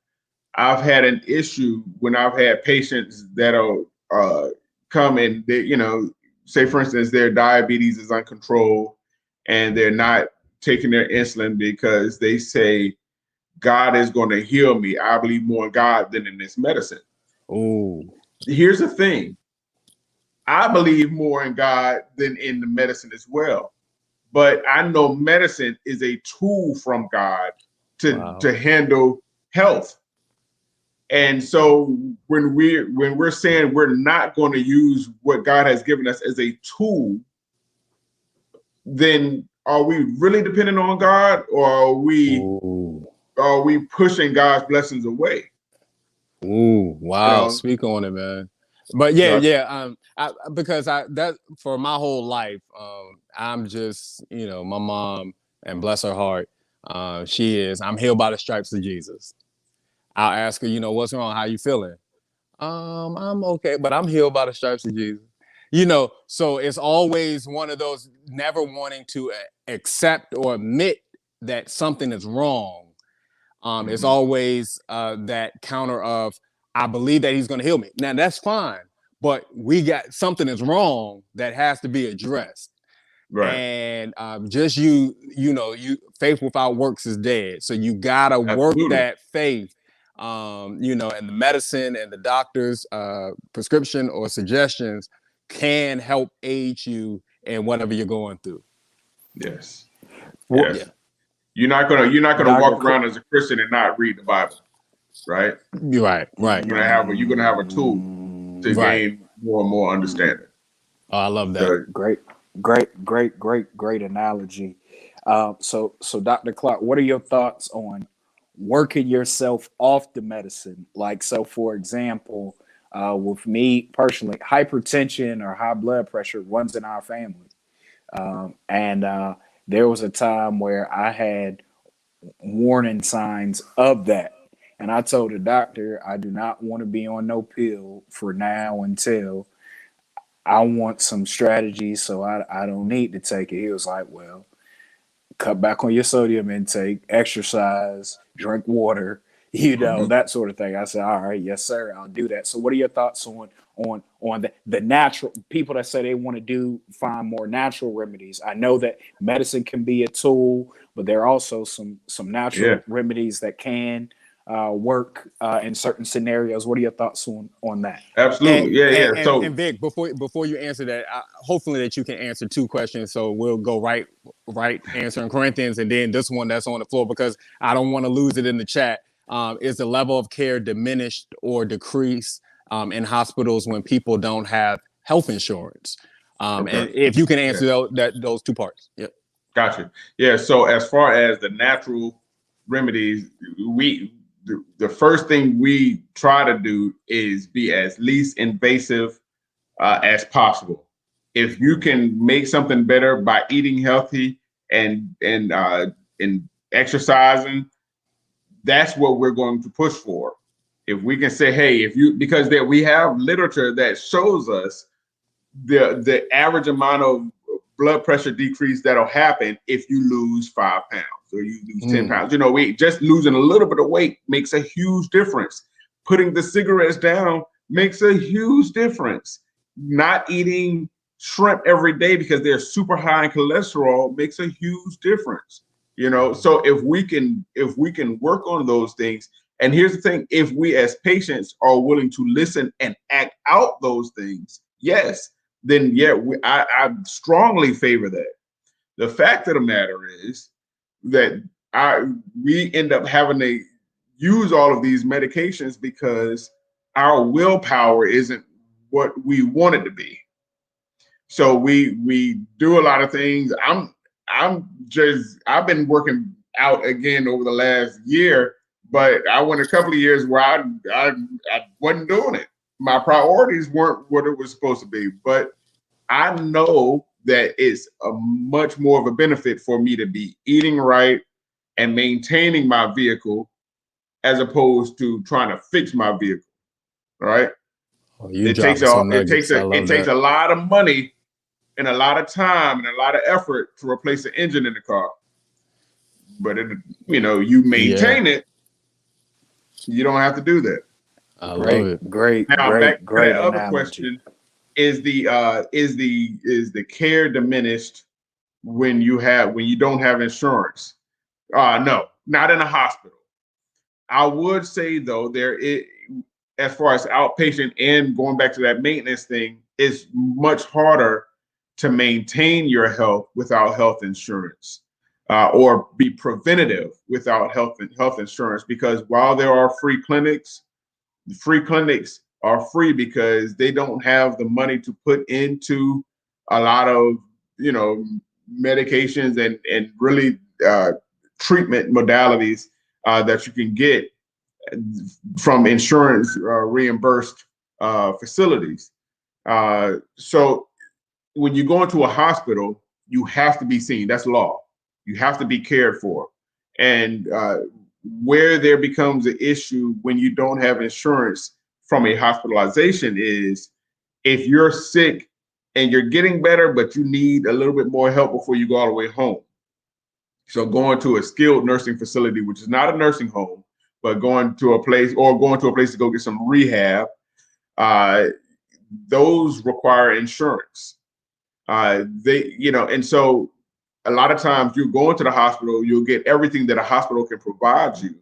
I've had an issue when I've had patients that'll come and say, for instance, their diabetes is uncontrolled and they're not taking their insulin because they say God is going to heal me. I believe more in God than in this medicine. Oh, here's the thing. I believe more in God than in the medicine as well. But I know medicine is a tool from God to handle health. And so when we're saying we're not going to use what God has given us as a tool, then are we really dependent on God, or are we pushing God's blessings away? Ooh, wow. You know? Speak on it, man. But because that for my whole life, I'm just, my mom, and bless her heart, I'm healed by the stripes of Jesus. I'll ask her, what's wrong? How you feeling? I'm okay, but I'm healed by the stripes of Jesus. So it's always one of those never wanting to accept or admit that something is wrong. It's always that counter of, I believe that he's going to heal me. Now that's fine, but we got something is wrong that has to be addressed. Right. And just faith without works is dead. So you gotta work that faith. And the medicine and the doctor's prescription or suggestions can help aid you in whatever you're going through. Yes. Well, yes. Yeah. You're not gonna walk around as a Christian and not read the Bible, right? You're right. You're gonna have a tool to gain more and more understanding. Oh, I love that. Great analogy. So Dr. Clark, what are your thoughts on working yourself off the medicine? Like, so for example, with me personally, hypertension or high blood pressure runs in our family. And there was a time where I had warning signs of that. And I told the doctor, I do not want to be on no pill for now until I want some strategies, so I don't need to take it. He was like, well, cut back on your sodium intake, exercise, drink water, that sort of thing. I said, all right, yes, sir, I'll do that. So what are your thoughts on the natural people that say they want to find more natural remedies? I know that medicine can be a tool, but there are also some natural remedies that can work in certain scenarios. What are your thoughts on that? Absolutely. And Vic, before you answer that, hopefully that you can answer two questions. So we'll go right answering Corinthians, and then this one that's on the floor, because I don't want to lose it in the chat. Is the level of care diminished or decreased in hospitals when people don't have health insurance? And if you can answer those two parts. Yep. Gotcha. Yeah. So as far as the natural remedies, the first thing we try to do is be as least invasive as possible. If you can make something better by eating healthy and exercising, that's what we're going to push for. If we can say, hey, because we have literature that shows us the average amount of blood pressure decrease that'll happen if you lose 5 pounds or you lose 10 pounds. We just losing a little bit of weight makes a huge difference. Putting the cigarettes down makes a huge difference. Not eating shrimp every day because they're super high in cholesterol makes a huge difference. So if we can work on those things, and here's the thing, if we as patients are willing to listen and act out those things, yes, then I strongly favor that. The fact of the matter is that we end up having to use all of these medications because our willpower isn't what we want it to be. So we do a lot of things. I've been working out again over the last year, but I went a couple of years where I wasn't doing it. My priorities weren't what it was supposed to be, but I know that it's a much more of a benefit for me to be eating right and maintaining my vehicle as opposed to trying to fix my vehicle. All right. It takes a lot of money and a lot of time and a lot of effort to replace the engine in the car. But you maintain it, you don't have to do that. I love it. Great. Now great the other analogy. question is the care diminished when you don't have insurance. No, not in a hospital. I would say though, as far as outpatient and going back to that maintenance thing, it's much harder to maintain your health without health insurance, or be preventative without health insurance. Because while there are free clinics are free because they don't have the money to put into a lot of, medications and really treatment modalities that you can get from insurance reimbursed facilities. So when you go into a hospital, you have to be seen. That's law. You have to be cared for. And where there becomes an issue when you don't have insurance from a hospitalization is if you're sick and you're getting better, but you need a little bit more help before you go all the way home. So going to a skilled nursing facility, which is not a nursing home, but going to a place to go get some rehab, those require insurance. And so a lot of times you go into the hospital, you'll get everything that a hospital can provide you.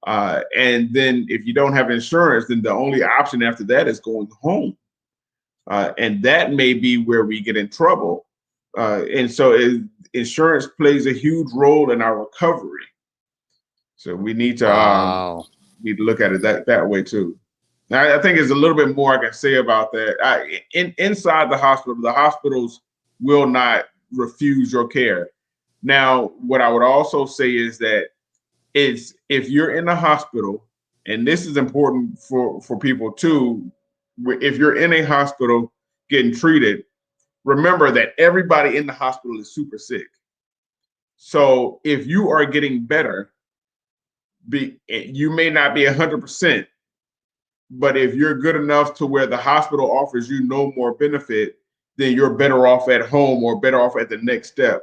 And then if you don't have insurance, then the only option after that is going home. And that may be where we get in trouble. And so insurance plays a huge role in our recovery. So we need to look at it that way too. Now, I think there's a little bit more I can say about that. Inside the hospitals will not refuse your care. Now, what I would also say is that if you're in the hospital, and this is important for people too, if you're in a hospital getting treated, remember that everybody in the hospital is super sick. So if you are getting better, you may not be 100%, but if you're good enough to where the hospital offers you no more benefit, then you're better off at home or better off at the next step.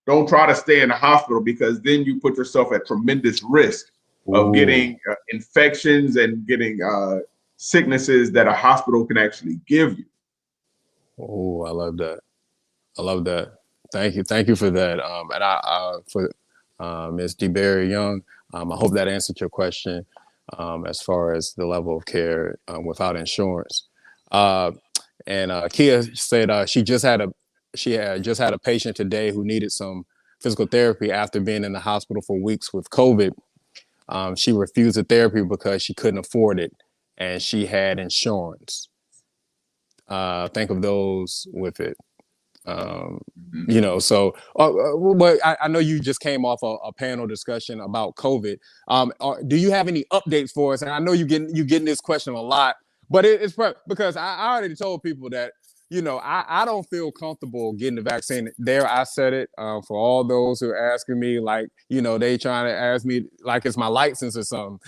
Don't try to stay in the hospital, because then you put yourself at tremendous risk of getting infections and getting sicknesses that a hospital can actually give you. Oh, I love that. I love that. Thank you for that. And for Ms. DeBerry Young, I hope that answered your question as far as the level of care without insurance. And Kia said she had just had a patient today who needed some physical therapy after being in the hospital for weeks with COVID. She refused the therapy because she couldn't afford it, and she had insurance. Think of those with it. So but I know you just came off a panel discussion about COVID. Do you have any updates for us? And I know you're getting this question a lot, but it's because I already told people that, I don't feel comfortable getting the vaccine. There, I said it for all those who are asking me, like, they trying to ask me like it's my license or something.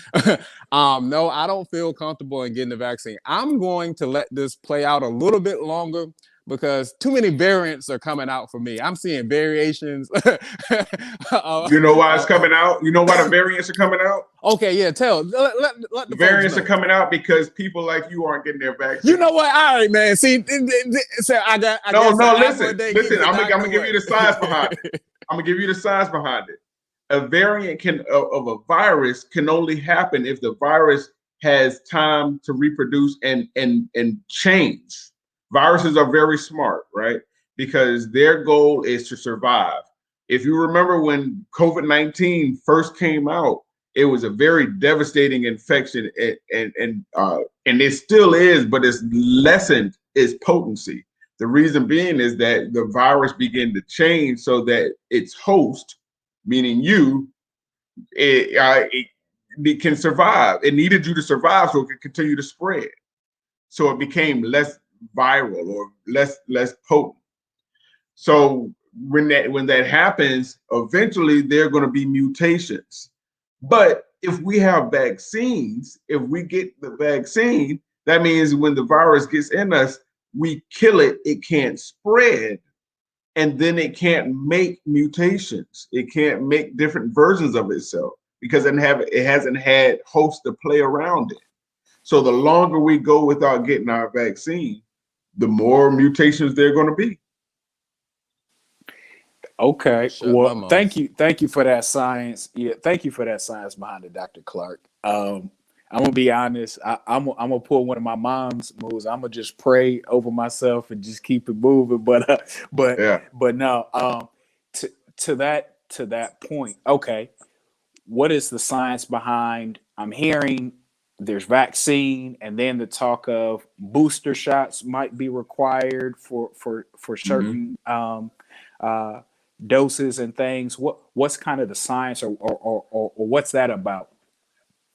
No, I don't feel comfortable in getting the vaccine. I'm going to let this play out a little bit longer, because too many variants are coming out for me. I'm seeing variations. You know why it's coming out? You know why the variants are coming out? Okay, yeah, let the variants are coming out because people like you aren't getting their vaccine. You know what? All right, man. See, so listen. I'm gonna give you the science behind it. I'm gonna give you the science behind it. A variant of a virus can only happen if the virus has time to reproduce and change. Viruses are very smart, right? Because their goal is to survive. If you remember when COVID-19 first came out, it was a very devastating infection, and it still is, but it's lessened its potency. The reason being is that the virus began to change so that its host, meaning you, it can survive. It needed you to survive so it could continue to spread. So it became less viral or less potent. So when that happens, eventually there are going to be mutations. But if we have vaccines, if we get the vaccine, that means when the virus gets in us, we kill it, it can't spread, and then it can't make mutations. It can't make different versions of itself because it hasn't had hosts to play around it. So the longer we go without getting our vaccine, the more mutations there are going to be. Okay. Shut my Well, mouth. thank you for that science. Yeah, thank you for that science behind it, Dr. Clark. I'm gonna be honest. I'm gonna pull one of my mom's moves. I'm gonna just pray over myself and just keep it moving. Yeah. But no. To that point. Okay. What is the science behind? I'm hearing there's vaccine, and then the talk of booster shots might be required for Mhm. certain uh, doses and things. What's kind of the science, or what's that about?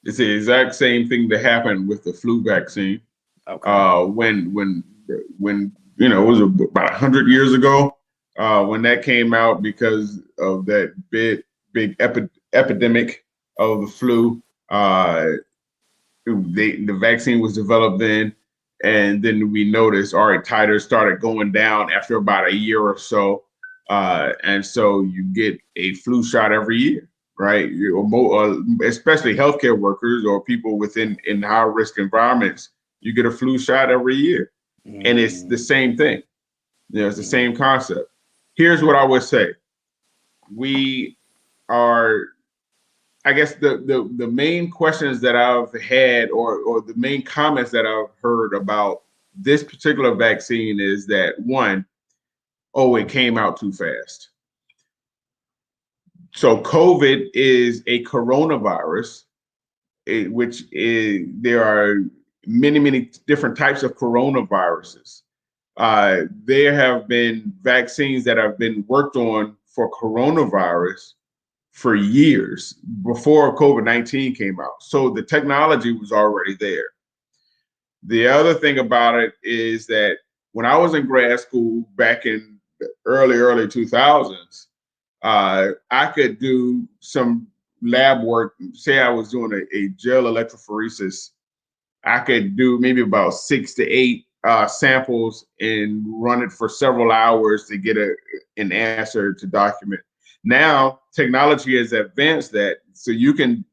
It's the exact same thing that happened with the flu vaccine. Okay. When it was about 100 years ago when that came out because of that big epidemic of the flu. The vaccine was developed then, and then we noticed, all right, titers started going down after about a year or so, and so you get a flu shot every year, right? Especially healthcare workers or people in high risk environments, you get a flu shot every year, and it's the Mm, same thing. It's the mm, same concept. Here's what I would say: we are I guess the main questions that I've had or the main comments that I've heard about this particular vaccine is that one, oh, it came out too fast. So COVID is a coronavirus, which is there are many different types of coronaviruses. There have been vaccines that have been worked on for coronavirus for years before COVID-19 came out. So the technology was already there. The other thing about it is that when I was in grad school back in the early 2000s, I could do some lab work. Say I was doing a gel electrophoresis, I could do maybe about 6 to 8 samples and run it for several hours to get an answer to document. Now technology has advanced that, so you can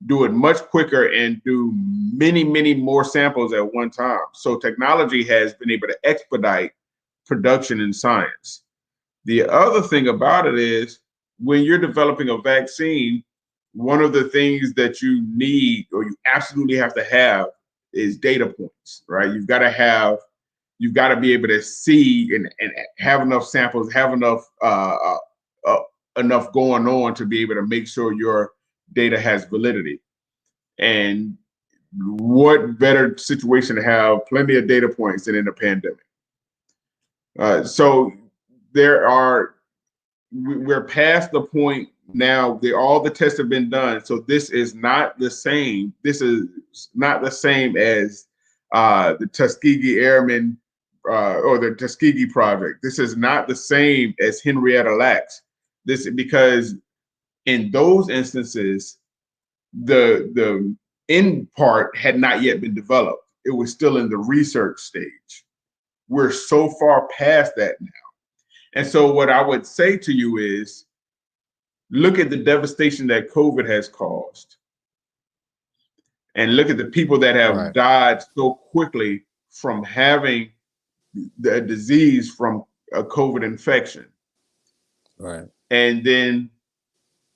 do it much quicker and do many more samples at one time. So technology has been able to expedite production in science. The other thing about it is when you're developing a vaccine, one of the things that you need or you absolutely have to have is data points, right? You've got to be able to see and have enough samples, have uh, enough going on to be able to make sure your data has validity. And what better situation to have plenty of data points than in a pandemic? So there are we're past the point now. All the tests have been done, so this is not the same. This is not the same as the Tuskegee Airmen or the Tuskegee Project. This is not the same as Henrietta Lacks. This because in those instances, the end part had not yet been developed. It was still in the research stage. We're so far past that now. And so what I would say to you is look at the devastation that COVID has caused and look at the people that have Right. died so quickly from having the disease from a COVID infection. Right. And then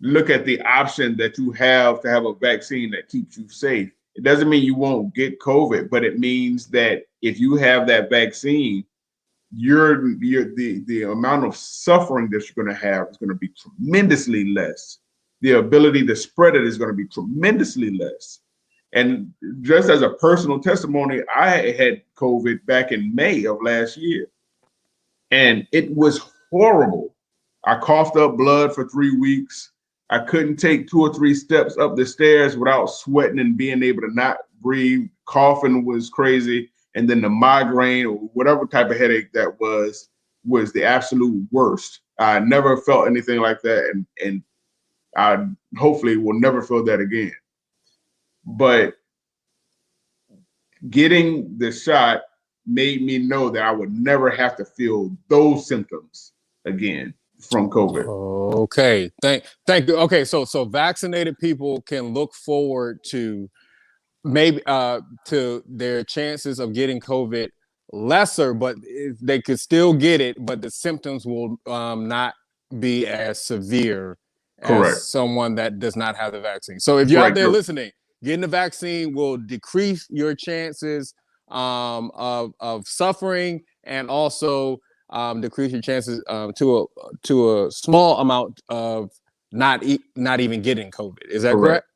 look at the option that you have to have a vaccine that keeps you safe. It doesn't mean you won't get COVID, but it means that if you have that vaccine, the amount of suffering that you're going to have is going to be tremendously less. The ability to spread it is going to be tremendously less. And just as a personal testimony, I had COVID back in May of last year, and it was horrible. I coughed up blood for 3 weeks. I couldn't take 2 or 3 steps up the stairs without sweating and being able to not breathe. Coughing was crazy. And then the migraine or whatever type of headache that was the absolute worst. I never felt anything like that. And I hopefully will never feel that again. But getting the shot made me know that I would never have to feel those symptoms again from COVID. Okay. Thank you. Okay, so vaccinated people can look forward to maybe to their chances of getting COVID lesser, but they could still get it, but the symptoms will not be as severe as someone that does not have the vaccine. So if you're out there listening, getting the vaccine will decrease your chances of suffering, and also decrease your chances to a small amount of not even getting COVID. Is that correct?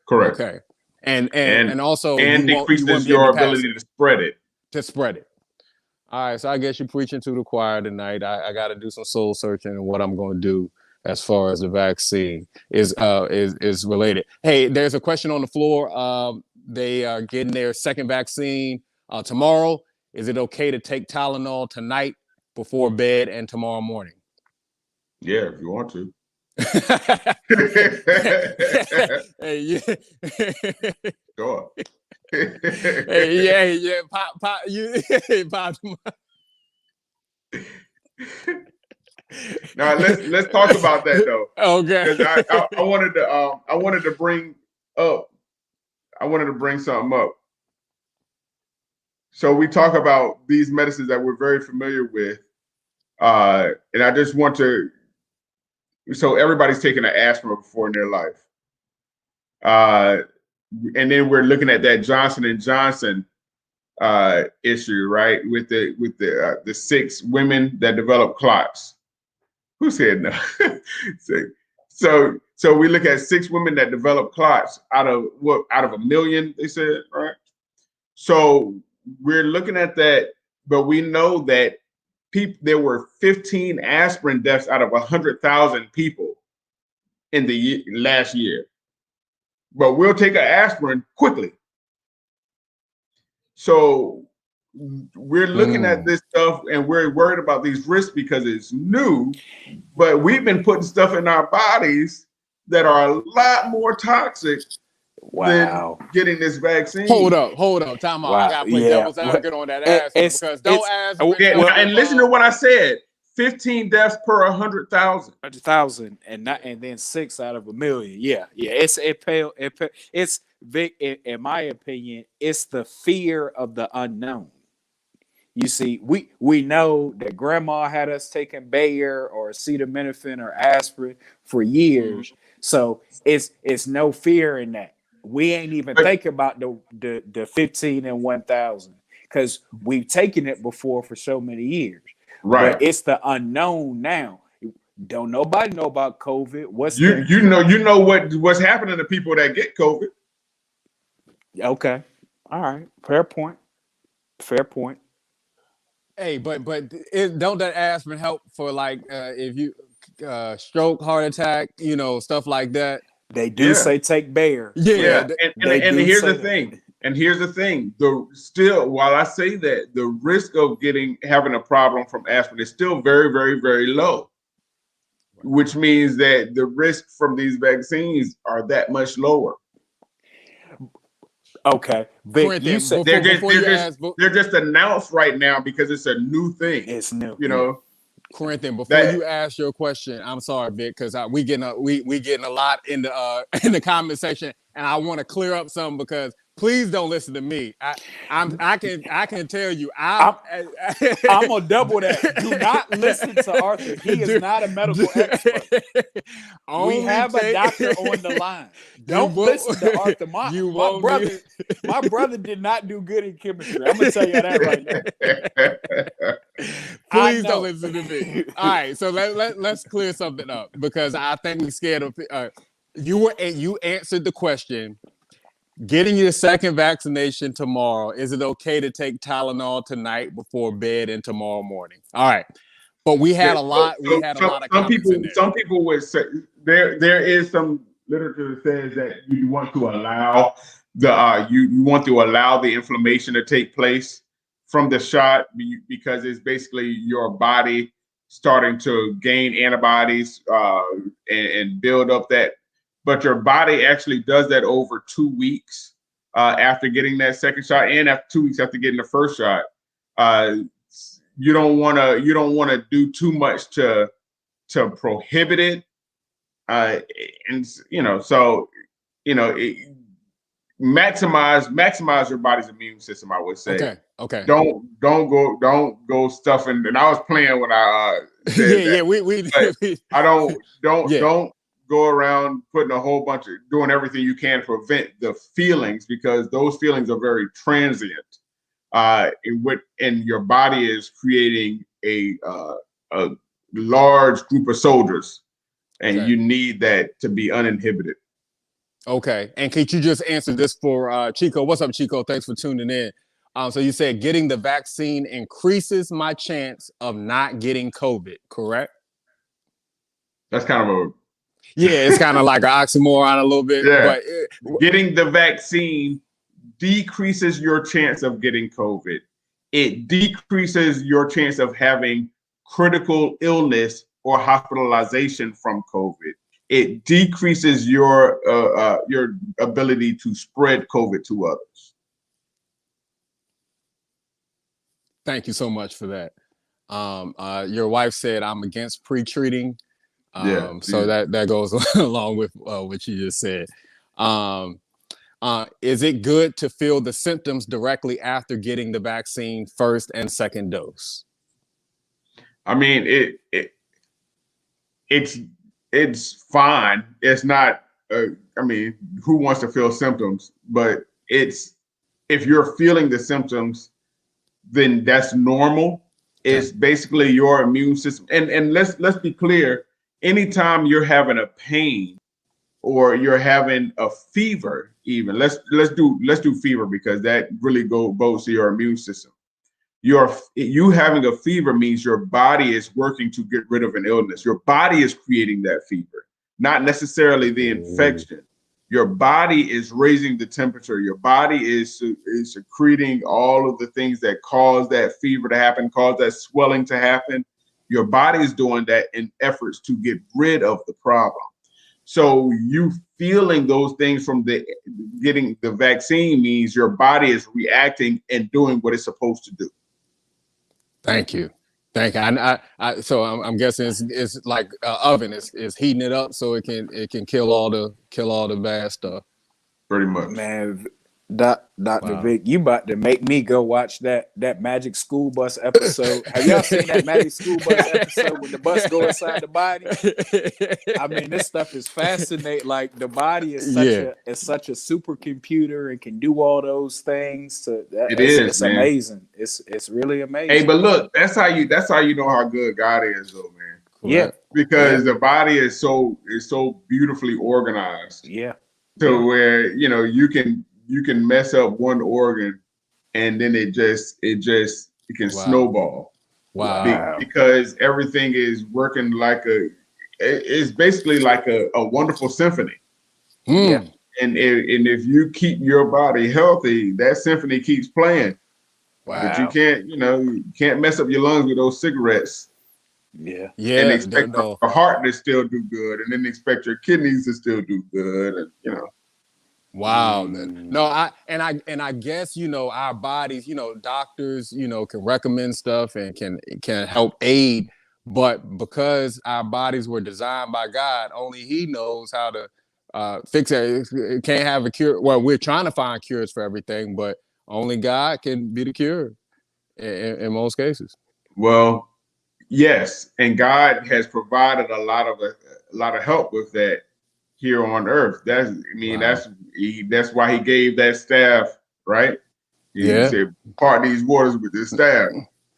Correct. Okay. And also decreases your ability to spread it. All right, so I guess you're preaching to the choir tonight. I got to do some soul searching, and what I'm going to do as far as the vaccine is related. Hey, there's a question on the floor. They are getting their second vaccine tomorrow. Is it okay to take Tylenol tonight before bed and tomorrow morning? Yeah, if you want to. Hey, yeah. Sure. Hey, yeah, pop, you, pop. Now let's talk about that though. Okay. Because I wanted to bring something up. So we talk about these medicines that we're very familiar with, and I just want to. So everybody's taking an aspirin before in their life, and then we're looking at that Johnson & Johnson issue, right? With the 6 women that developed clots. Who said no? So we look at 6 women that developed clots out of a million, they said, right? So we're looking at that, but we know that there were 15 aspirin deaths out of 100,000 people in the last year. But we'll take an aspirin quickly. So we're looking at this stuff and we're worried about these risks because it's new, but we've been putting stuff in our bodies that are a lot more toxic than getting this vaccine. Hold up, time out. Wow. I gotta play devil's advocate on that aspirin because don't ask. And listen to what I said. 15 deaths per 100,000. 100,000, and then 6 out of a million. Yeah. It's Vic. In my opinion, it's the fear of the unknown. You see, we know that grandma had us taking Bayer or acetaminophen or aspirin for years, so it's no fear in that. We ain't even thinking about the 15 and 1,000 because we've taken it before for so many years. Right. But it's the unknown now. Don't nobody know about COVID. You know what's happening to people that get COVID. Okay. All right. Fair point. Hey, but don't that aspirin help for like if you stroke, heart attack, stuff like that? They do say take Bayer. Yeah. And here's the thing. While I say that, the risk of having a problem from aspirin is still very, very, very low, which means that the risk from these vaccines are that much lower. Okay, Vic, you said they're just announced right now because it's a new thing. It's new, Corinthian, before you ask your question, I'm sorry, Vic, because we getting a lot in the comment section, and I want to clear up something because please don't listen to me. I can tell you I'm gonna double that. Do not listen to Arthur. He is not a medical expert. We have a doctor on the line. Don't listen to Arthur. My brother did not do good in chemistry. I'm gonna tell you that right now. Please don't listen to me. All right, so let's clear something up because I think we're scared of. You answered the question. Getting your second vaccination tomorrow, is it okay to take Tylenol tonight before bed and tomorrow morning? All right, but we had a lot. We had a lot of comments in there. Some people would say there is some literature that says that you want to allow you want to allow the inflammation to take place from the shot because it's basically your body starting to gain antibodies and build up that. But your body actually does that over 2 weeks after getting that second shot, and after 2 weeks after getting the first shot. You don't want to do too much to prohibit it, maximize your body's immune system, I would say. Okay. Okay. Don't go stuffing. And I was playing when I said that. I don't go around putting a whole bunch of doing everything you can to prevent the feelings, because those feelings are very transient. And your body is creating a large group of soldiers, and you need that to be uninhibited. Okay. And could you just answer this for Chico? What's up, Chico? Thanks for tuning in. So you said getting the vaccine increases my chance of not getting COVID, correct? That's kind of a it's kind of like an oxymoron a little bit. Yeah. But getting the vaccine decreases your chance of getting COVID. It decreases your chance of having critical illness or hospitalization from COVID. It decreases your ability to spread COVID to others. Thank you so much for that. Your wife said I'm against pre-treating. So that goes along with what you just said. Is it good to feel the symptoms directly after getting the vaccine first and second dose? I mean, it's fine. It's not. I mean, who wants to feel symptoms? But if you're feeling the symptoms, then that's normal. It's basically your immune system. And let's be clear. Anytime you're having a pain or you're having a fever, even let's do fever, because that really goes to your immune system. You having a fever means your body is working to get rid of an illness. Your body is creating that fever, not necessarily the infection. Your body is raising the temperature. Your body is secreting all of the things that cause that fever to happen, cause that swelling to happen. Your body is doing that in efforts to get rid of the problem. So you feeling those things from getting the vaccine means your body is reacting and doing what it's supposed to do. Thank you. So I'm guessing it's like an oven. It's heating it up so it can kill all the bad stuff. Pretty much, man. Dr. Vic, you about to make me go watch that Magic School Bus episode. Have y'all seen that Magic School Bus episode when the bus go inside the body? I mean, this stuff is fascinating. Like, the body is such a supercomputer and can do all those things. It's amazing. It's really amazing. Hey, but look, that's how you know how good God is, though, man. Yeah, because the body is so beautifully organized. Yeah, to where you can mess up one organ, and then it can snowball. Wow. Because everything is working it's basically like a wonderful symphony. Yeah. And if you keep your body healthy, that symphony keeps playing. Wow. But you can't mess up your lungs with those cigarettes. Yeah. And expect the heart to still do good, and then expect your kidneys to still do good, and Wow. No, I guess our bodies, doctors, can recommend stuff and can help aid, but because our bodies were designed by God, only He knows how to fix it. It can't have a cure. Well, we're trying to find cures for everything, but only God can be the cure in most cases. Well, yes, and God has provided a lot of help with that here on earth. That's why He gave that staff, right? He said, part these waters with this staff.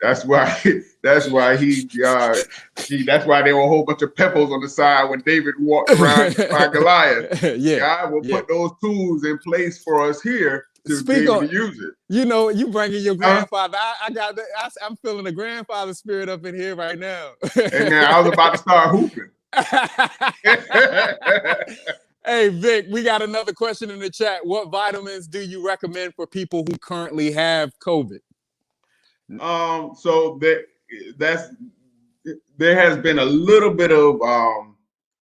That's why that's why there were a whole bunch of pebbles on the side when David walked around by Goliath. God will put those tools in place for us here to be able to use it. You bringing your grandfather. I'm feeling the grandfather spirit up in here right now. And man, I was about to start hooping. Hey, Vic, we got another question in the chat. What vitamins do you recommend for people who currently have COVID? So there has been a little bit of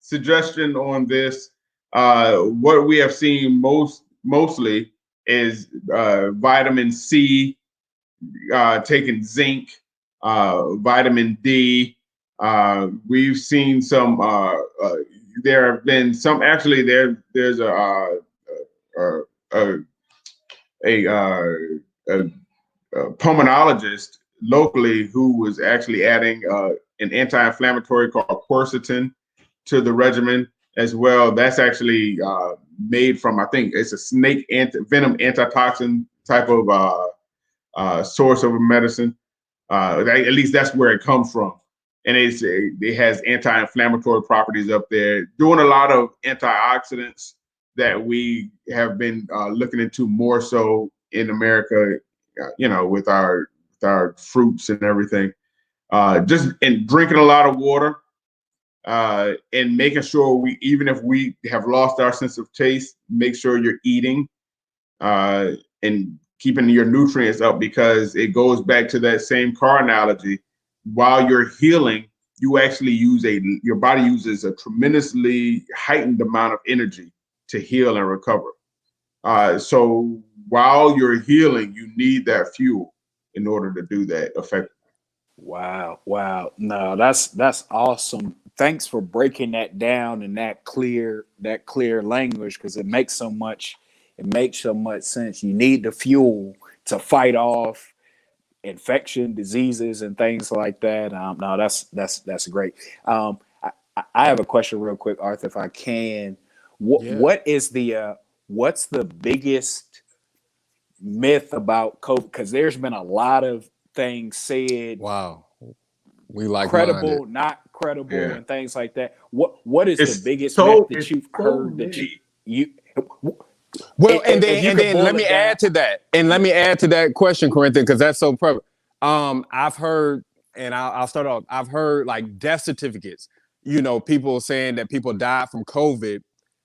suggestion on this. What we have seen mostly is vitamin C, taking zinc, vitamin D. We've seen some. There have been some. Actually, there's a a pulmonologist locally who was actually adding an anti-inflammatory called quercetin to the regimen as well. That's actually made from, I think it's a snake venom antitoxin type of source of a medicine. At least that's where it comes from. And it has anti-inflammatory properties up there, doing a lot of antioxidants that we have been looking into more so in America, with our fruits and everything. Just and drinking a lot of water, and making sure even if we have lost our sense of taste, make sure you're eating and keeping your nutrients up, because it goes back to that same car analogy. While you're healing, you actually your body uses a tremendously heightened amount of energy to heal and recover. So while you're healing, you need that fuel in order to do that effectively. Wow. No, that's awesome. Thanks for breaking that down in that clear language, because it makes so much sense. You need the fuel to fight off infection, diseases, and things like that. No, that's great. I have a question real quick, Arthur, if I can. What is what's the biggest myth about COVID? Because there's been a lot of things said. Wow. We like credible, not credible, and things like that. What is the biggest myth that you've heard that you well, and then let me add to that. And let me add to that question, Corinthia, because that's so prevalent. I've heard, and I'll start off, I've heard like death certificates, people saying that people died from COVID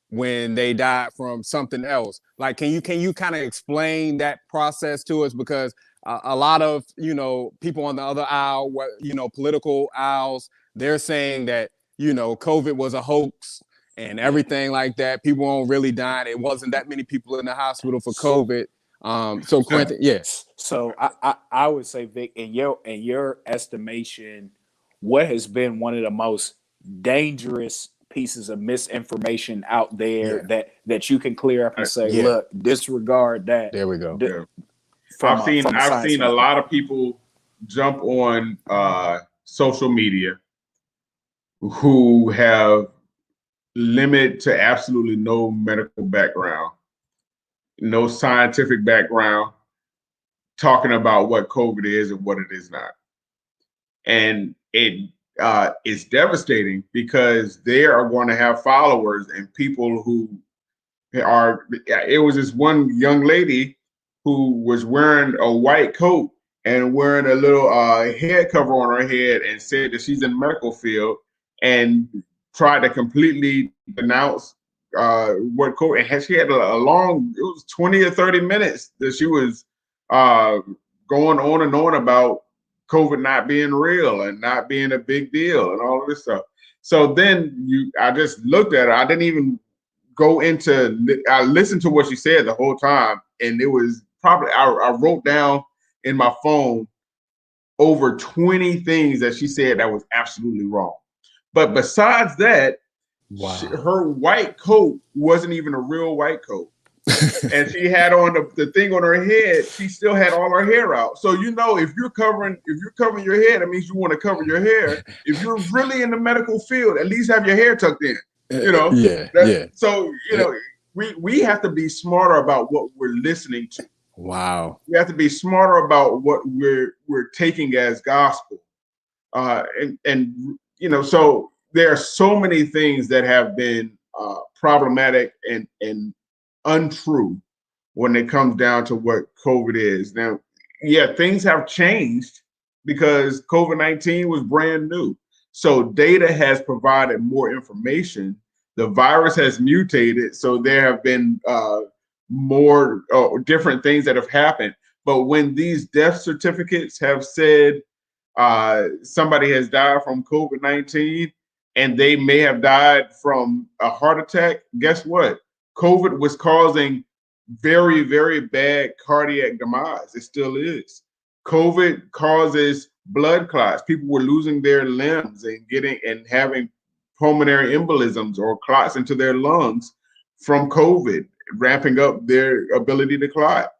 when they died from something else. Like, can you kind of explain that process to us? Because a lot of, people on the other aisle, political aisles, they're saying that, COVID was a hoax and everything like that. People weren't really dying. It wasn't that many people in the hospital for COVID. So Quentin, yes. So I would say, Vic, in your estimation, what has been one of the most dangerous pieces of misinformation out there that you can clear up and say, look, disregard that. There we go. I've seen a lot of people jump on social media who have limited to absolutely no medical background, no scientific background, talking about what COVID is and what it is not. And it is devastating, because they are going to have followers and people who it was this one young lady who was wearing a white coat and wearing a little head cover on her head, and said that she's in the medical field, and tried to completely denounce what COVID. And she had a long, it was 20 or 30 minutes that she was going on and on about COVID not being real and not being a big deal and all of this stuff. So then I just looked at her. I didn't even go into, I listened to what she said the whole time. And it was probably, I wrote down in my phone over 20 things that she said that was absolutely wrong. But besides that, her white coat wasn't even a real white coat. And she had on the thing on her head. She still had all her hair out. So if you're covering your head, that means you want to cover your hair. If you're really in the medical field, at least have your hair tucked in. So we have to be smarter about what we're listening to. Wow. We have to be smarter about what we're taking as gospel. So there are so many things that have been problematic and untrue when it comes down to what COVID is. Now, things have changed because COVID-19 was brand new. So data has provided more information. The virus has mutated. So there have been more different things that have happened. But when these death certificates have said somebody has died from COVID-19 and they may have died from a heart attack, guess what? COVID was causing very, very bad cardiac demise. It still is. COVID causes blood clots. People were losing their limbs and having pulmonary embolisms or clots into their lungs from COVID, ramping up their ability to clot.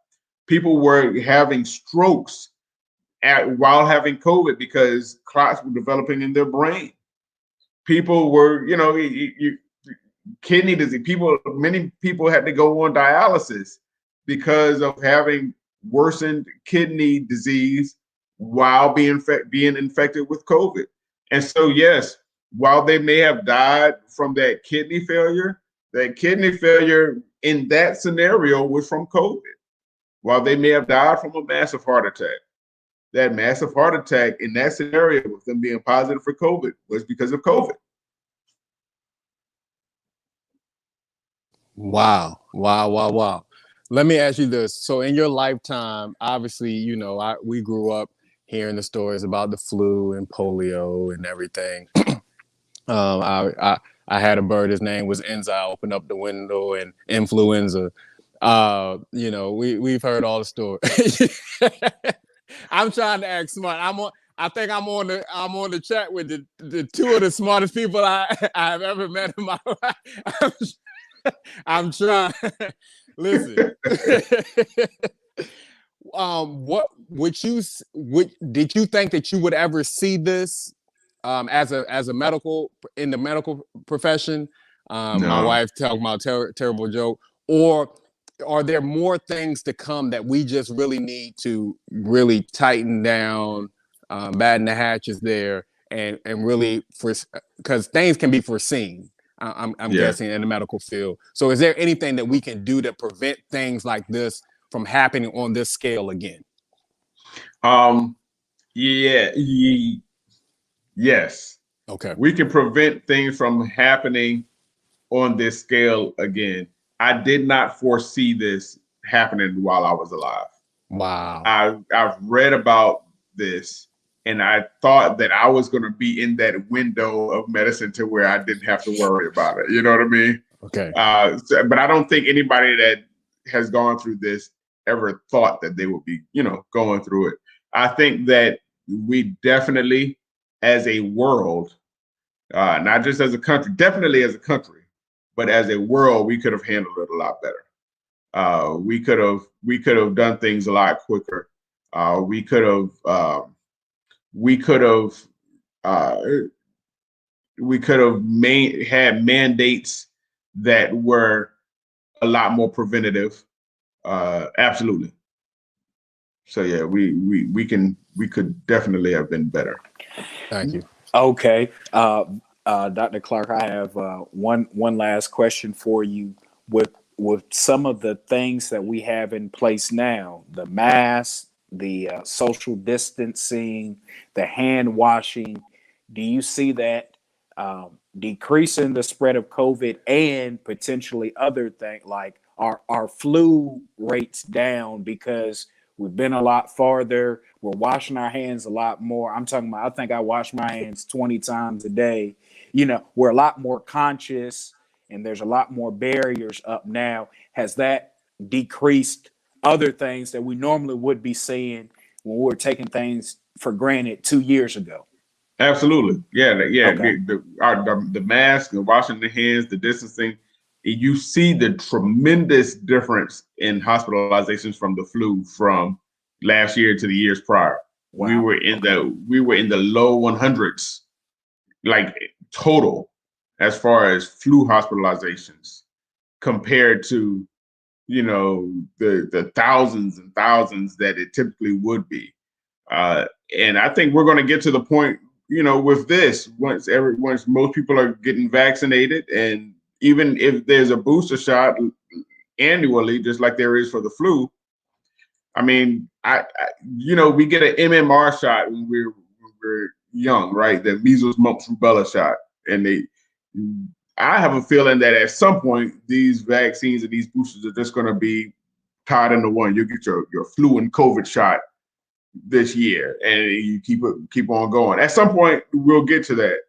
People were having strokes while having COVID because clots were developing in their brain. People were, kidney disease. Many people had to go on dialysis because of having worsened kidney disease while being infected with COVID. And so, yes, while they may have died from that kidney failure in that scenario was from COVID. While they may have died from a massive heart attack, that massive heart attack in that scenario with them being positive for COVID was because of COVID. Wow. Let me ask you this. So in your lifetime, obviously, we grew up hearing the stories about the flu and polio and everything. I had a bird, his name was Enza. I opened up the window and influenza. We've heard all the stories. I'm trying to act smart. I think I'm on the chat with the two of the smartest people I have ever met in my life. I'm trying. Listen. Did you think that you would ever see this as a medical in the medical profession? No. My wife talking about terrible joke, or are there more things to come that we just really need to really tighten down, batten the hatches there, and really because things can be foreseen. I'm guessing in the medical field. So is there anything that we can do to prevent things like this from happening on this scale again? Yes. Okay. We can prevent things from happening on this scale again. I did not foresee this happening while I was alive. Wow. I've read about this, and I thought that I was going to be in that window of medicine to where I didn't have to worry about it. You know what I mean? Okay. But I don't think anybody that has gone through this ever thought that they would be, going through it. I think that we definitely, as a world, not just as a country, definitely as a country, but as a world, we could have handled it a lot better. We could have done things a lot quicker. We could have had mandates that were a lot more preventative. Absolutely. So yeah, we could definitely have been better. Thank you. Okay, Dr. Clark, I have one last question for you. With some of the things that we have in place now, the mask, the social distancing, the hand washing, do you see that decreasing the spread of COVID and potentially other things like our flu rates down because we've been a lot farther, we're washing our hands a lot more? I'm talking about, I think I wash my hands 20 times a day. We're a lot more conscious and there's a lot more barriers up now. Has that decreased other things that we normally would be seeing when we were taking things for granted 2 years ago? Absolutely. Yeah. Okay. The mask, the washing the hands, the distancing, you see the tremendous difference in hospitalizations from the flu from last year to the years prior. Wow. We were in the low 100s, like total, as far as flu hospitalizations compared to, the thousands and thousands that it typically would be. And I think we're going to get to the point, with this, once most people are getting vaccinated, and even if there's a booster shot annually, just like there is for the flu. I mean, we get an MMR shot when we're young, right? The measles, mumps, rubella shot, and I have a feeling that at some point these vaccines and these boosters are just going to be tied into one. You'll get your flu and COVID shot this year, and you keep on going. At some point, we'll get to that.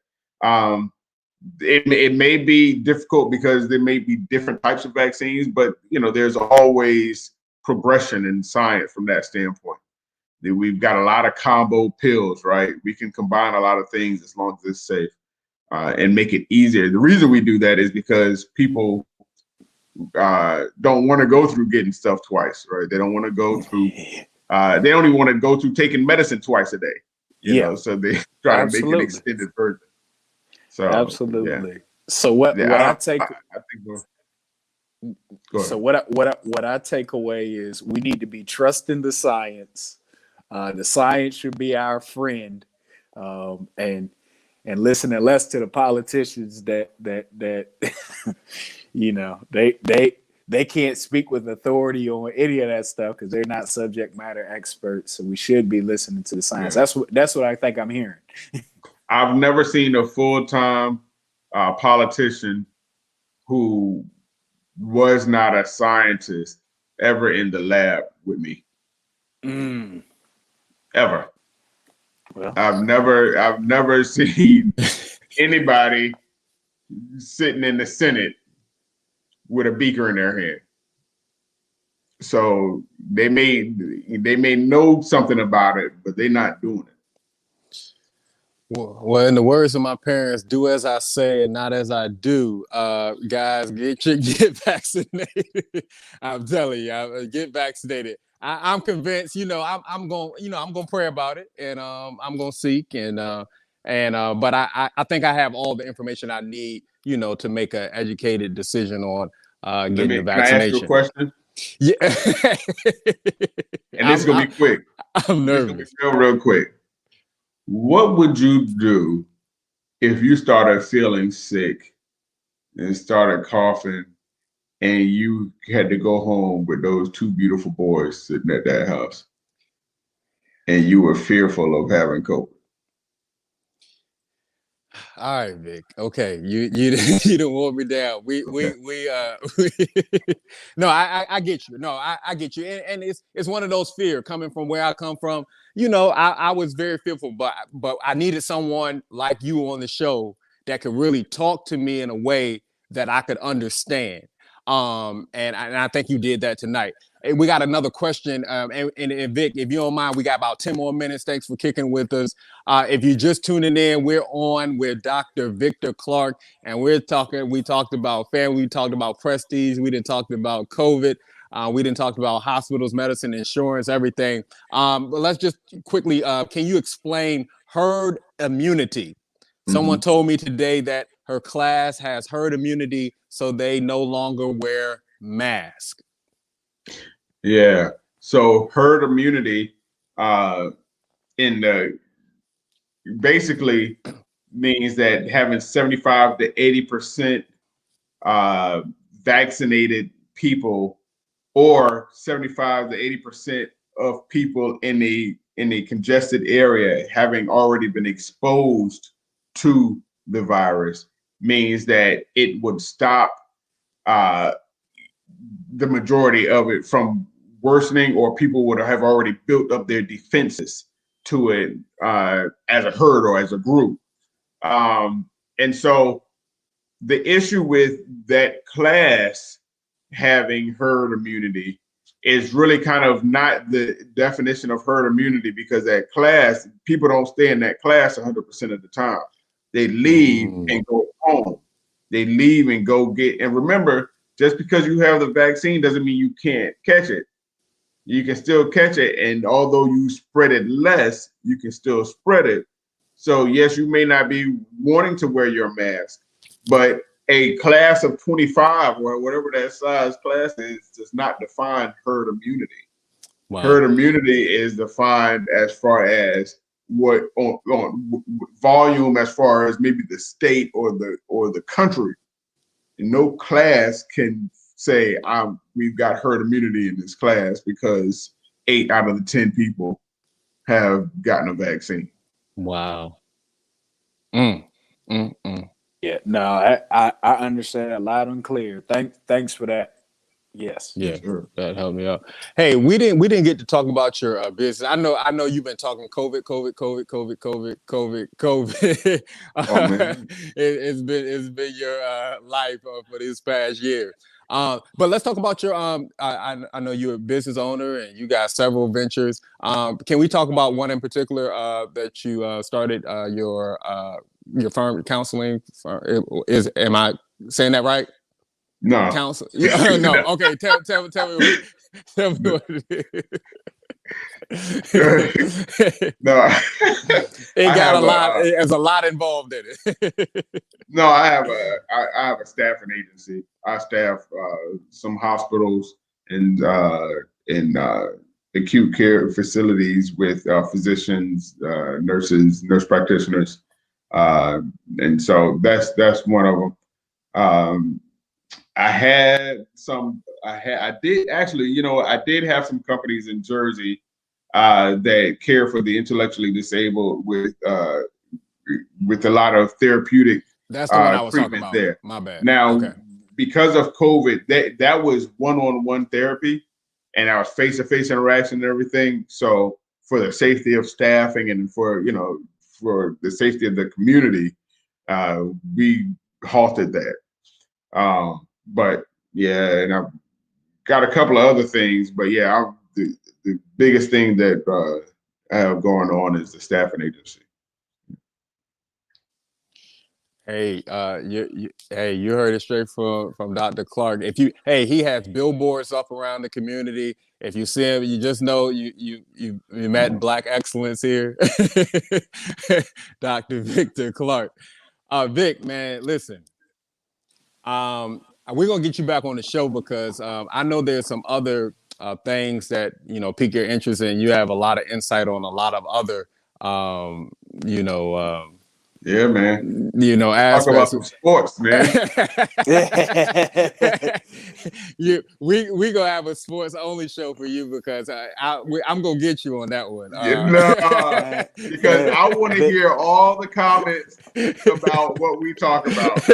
It may be difficult because there may be different types of vaccines, but there's always progression in science from that standpoint. We've got a lot of combo pills, right? We can combine a lot of things as long as it's safe, and make it easier. The reason we do that is because people don't want to go through getting stuff twice, right? They don't want to go through. They don't even want to go through taking medicine twice a day. You know, so they try to make an extended version. So absolutely. Yeah. So what I take. I think. So what I take away is we need to be trusting the science. The science should be our friend, and listening less to the politicians that you know they can't speak with authority on any of that stuff because they're not subject matter experts. So we should be listening to the science. Yeah. That's what I think I'm hearing. I've never seen a full-time politician who was not a scientist ever in the lab with me. Ever. Well, I've never seen anybody sitting in the Senate with a beaker in their hand. So they may know something about it, but they're not doing it. Well, in the words of my parents, do as I say and not as I do. Guys, get vaccinated. I'm telling you, get vaccinated. I'm convinced. You know, I'm gonna pray about it, and I'm gonna seek, but I think I have all the information I need, you know, to make an educated decision on getting the vaccination. Can I ask you a question? Yeah. And this is gonna be quick. I'm nervous. This is gonna be real quick. What would you do if you started feeling sick and started coughing and you had to go home with those two beautiful boys sitting at that house and you were fearful of having COVID? All right, Vic. Okay, you don't want me down. No, I get you. No, I get you, and it's one of those fears coming from where I come from. You know, I was very fearful, but I needed someone like you on the show that could really talk to me in a way that I could understand. And I think you did that tonight. We got another question, and Vic, if you don't mind, we got about 10 more minutes. Thanks for kicking with us. If you're just tuning in, we're on with Dr. Victor Clark, and we talked about family, we talked about prestige, we didn't talk about COVID, we didn't talk about hospitals, medicine, insurance, everything. But let's just quickly, can you explain herd immunity? Someone told me today that her class has herd immunity, so they no longer wear masks. Yeah. So herd immunity basically means that having 75 to 80% vaccinated people, or 75 to 80% of people in a congested area having already been exposed to the virus, means that it would stop the majority of it from worsening, or people would have already built up their defenses to it as a herd or as a group. And so the issue with that class having herd immunity is really kind of not the definition of herd immunity, because that class, people don't stay in that class 100% of the time. They leave and go home. They leave and go get, and remember, just because you have the vaccine doesn't mean you can't catch it. You can still catch it, and although you spread it less, you can still spread it. So yes, you may not be wanting to wear your mask, but a class of 25 or whatever that size class is does not define herd immunity. Wow. Herd immunity is defined as far as what on volume, as far as maybe the state or the country. And no class can say we've got herd immunity in this class because 8 out of the 10 people have gotten a vaccine. Wow. Yeah, no, I understand that loud and clear. Thanks for that. Yes. Yeah, sure. That helped me out. Hey, we didn't get to talk about your business. I know you've been talking COVID. Oh, it's been your life for this past year. But let's talk about your I know you're a business owner and you got several ventures. Can we talk about one in particular that you started your firm counseling? Am I saying that right? No. Council? Yeah, no. Okay, tell me what it is. No. It got a lot. There's a lot involved in it. No, I have a staffing agency. I staff some hospitals and acute care facilities with physicians, nurses, nurse practitioners, and so that's one of them. I did actually, I did have some companies in Jersey that care for the intellectually disabled with a lot of therapeutic. That's the one I was talking about. There. My bad. Now, okay. Because of COVID, that was one-on-one therapy, and I was face-to-face interaction and everything. So for the safety of staffing and for the safety of the community, we halted that. But yeah, and I've got a couple of other things, but yeah, the biggest thing that I have going on is the staffing agency. Hey, you heard it straight from Dr. Clark. He has billboards up around the community. If you see him, you just know you met Black excellence here, Dr. Victor Clark. Vic, man, listen. We're gonna get you back on the show because I know there's some other things that pique your interest in. You have a lot of insight on a lot of other yeah, man. Aspects. Talk about some sports, man. we gonna have a sports only show for you because I'm gonna get you on that one. Because I want to hear all the comments about what we talk about,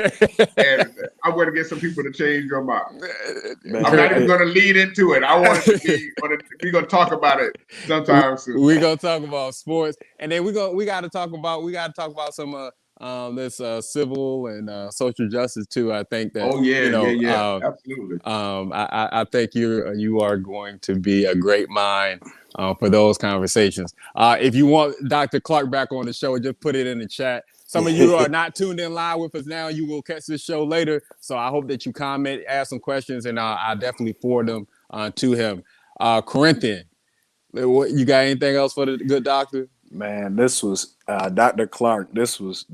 and I'm going to get some people to change your mind. I'm not even going to lead into it. I want it to be. We're going to talk about it sometime soon. We're gonna talk about sports, and then we got to talk about some this civil and social justice too. I think that. Oh yeah, absolutely. I think you are going to be a great mind for those conversations. If you want Dr. Clark back on the show, just put it in the chat. Some of you are not tuned in live with us now. You will catch this show later. So I hope that you comment, ask some questions, and I'll definitely forward them to him. Corinthian, you got anything else for the good doctor? Man, this was Dr. Clark. This was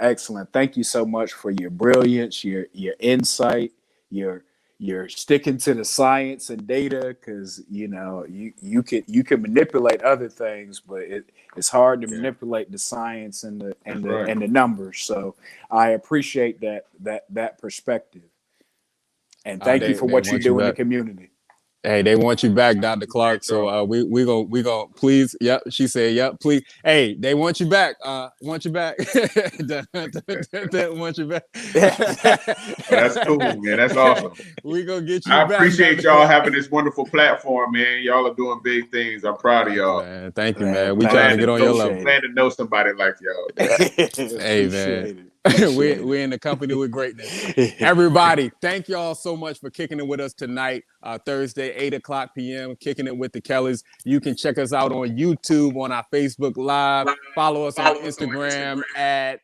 excellent. Thank you so much for your brilliance, your insight, your sticking to the science and data, because you can manipulate other things, but it's hard to manipulate the science and the numbers. So I appreciate that perspective, and thank you for what you do in the community. Hey, they want you back, Dr. Clark. So we go please. Yep, she said, yep, please. Hey, they want you back. Want you back. Want you back. That's cool, man. That's awesome. We gonna get you back. I appreciate y'all having this wonderful platform, man. Y'all are doing big things. I'm proud of y'all. Man, thank you, man. We trying to get on your level. Glad to know somebody like y'all. Hey, man. We're in the company with greatness. Everybody, thank y'all so much for kicking it with us tonight, Thursday, 8:00 p.m., kicking it with the Kellys. You can check us out on YouTube, on our Facebook Live. Follow us on Instagram at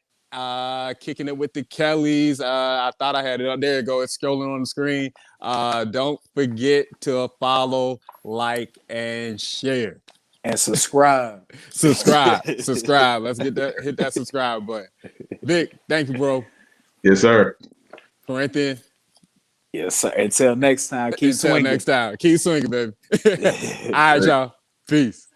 Kicking It With The Kellys. I thought I had it up. There you go. It's scrolling on the screen. Don't forget to follow, like, and share. And subscribe. Subscribe. Let's hit that subscribe button. Vic, thank you, bro. Yes, sir. Corinthian. Yes, sir. Until next time, keep swinging. Keep swinging, baby. All right, y'all. Peace.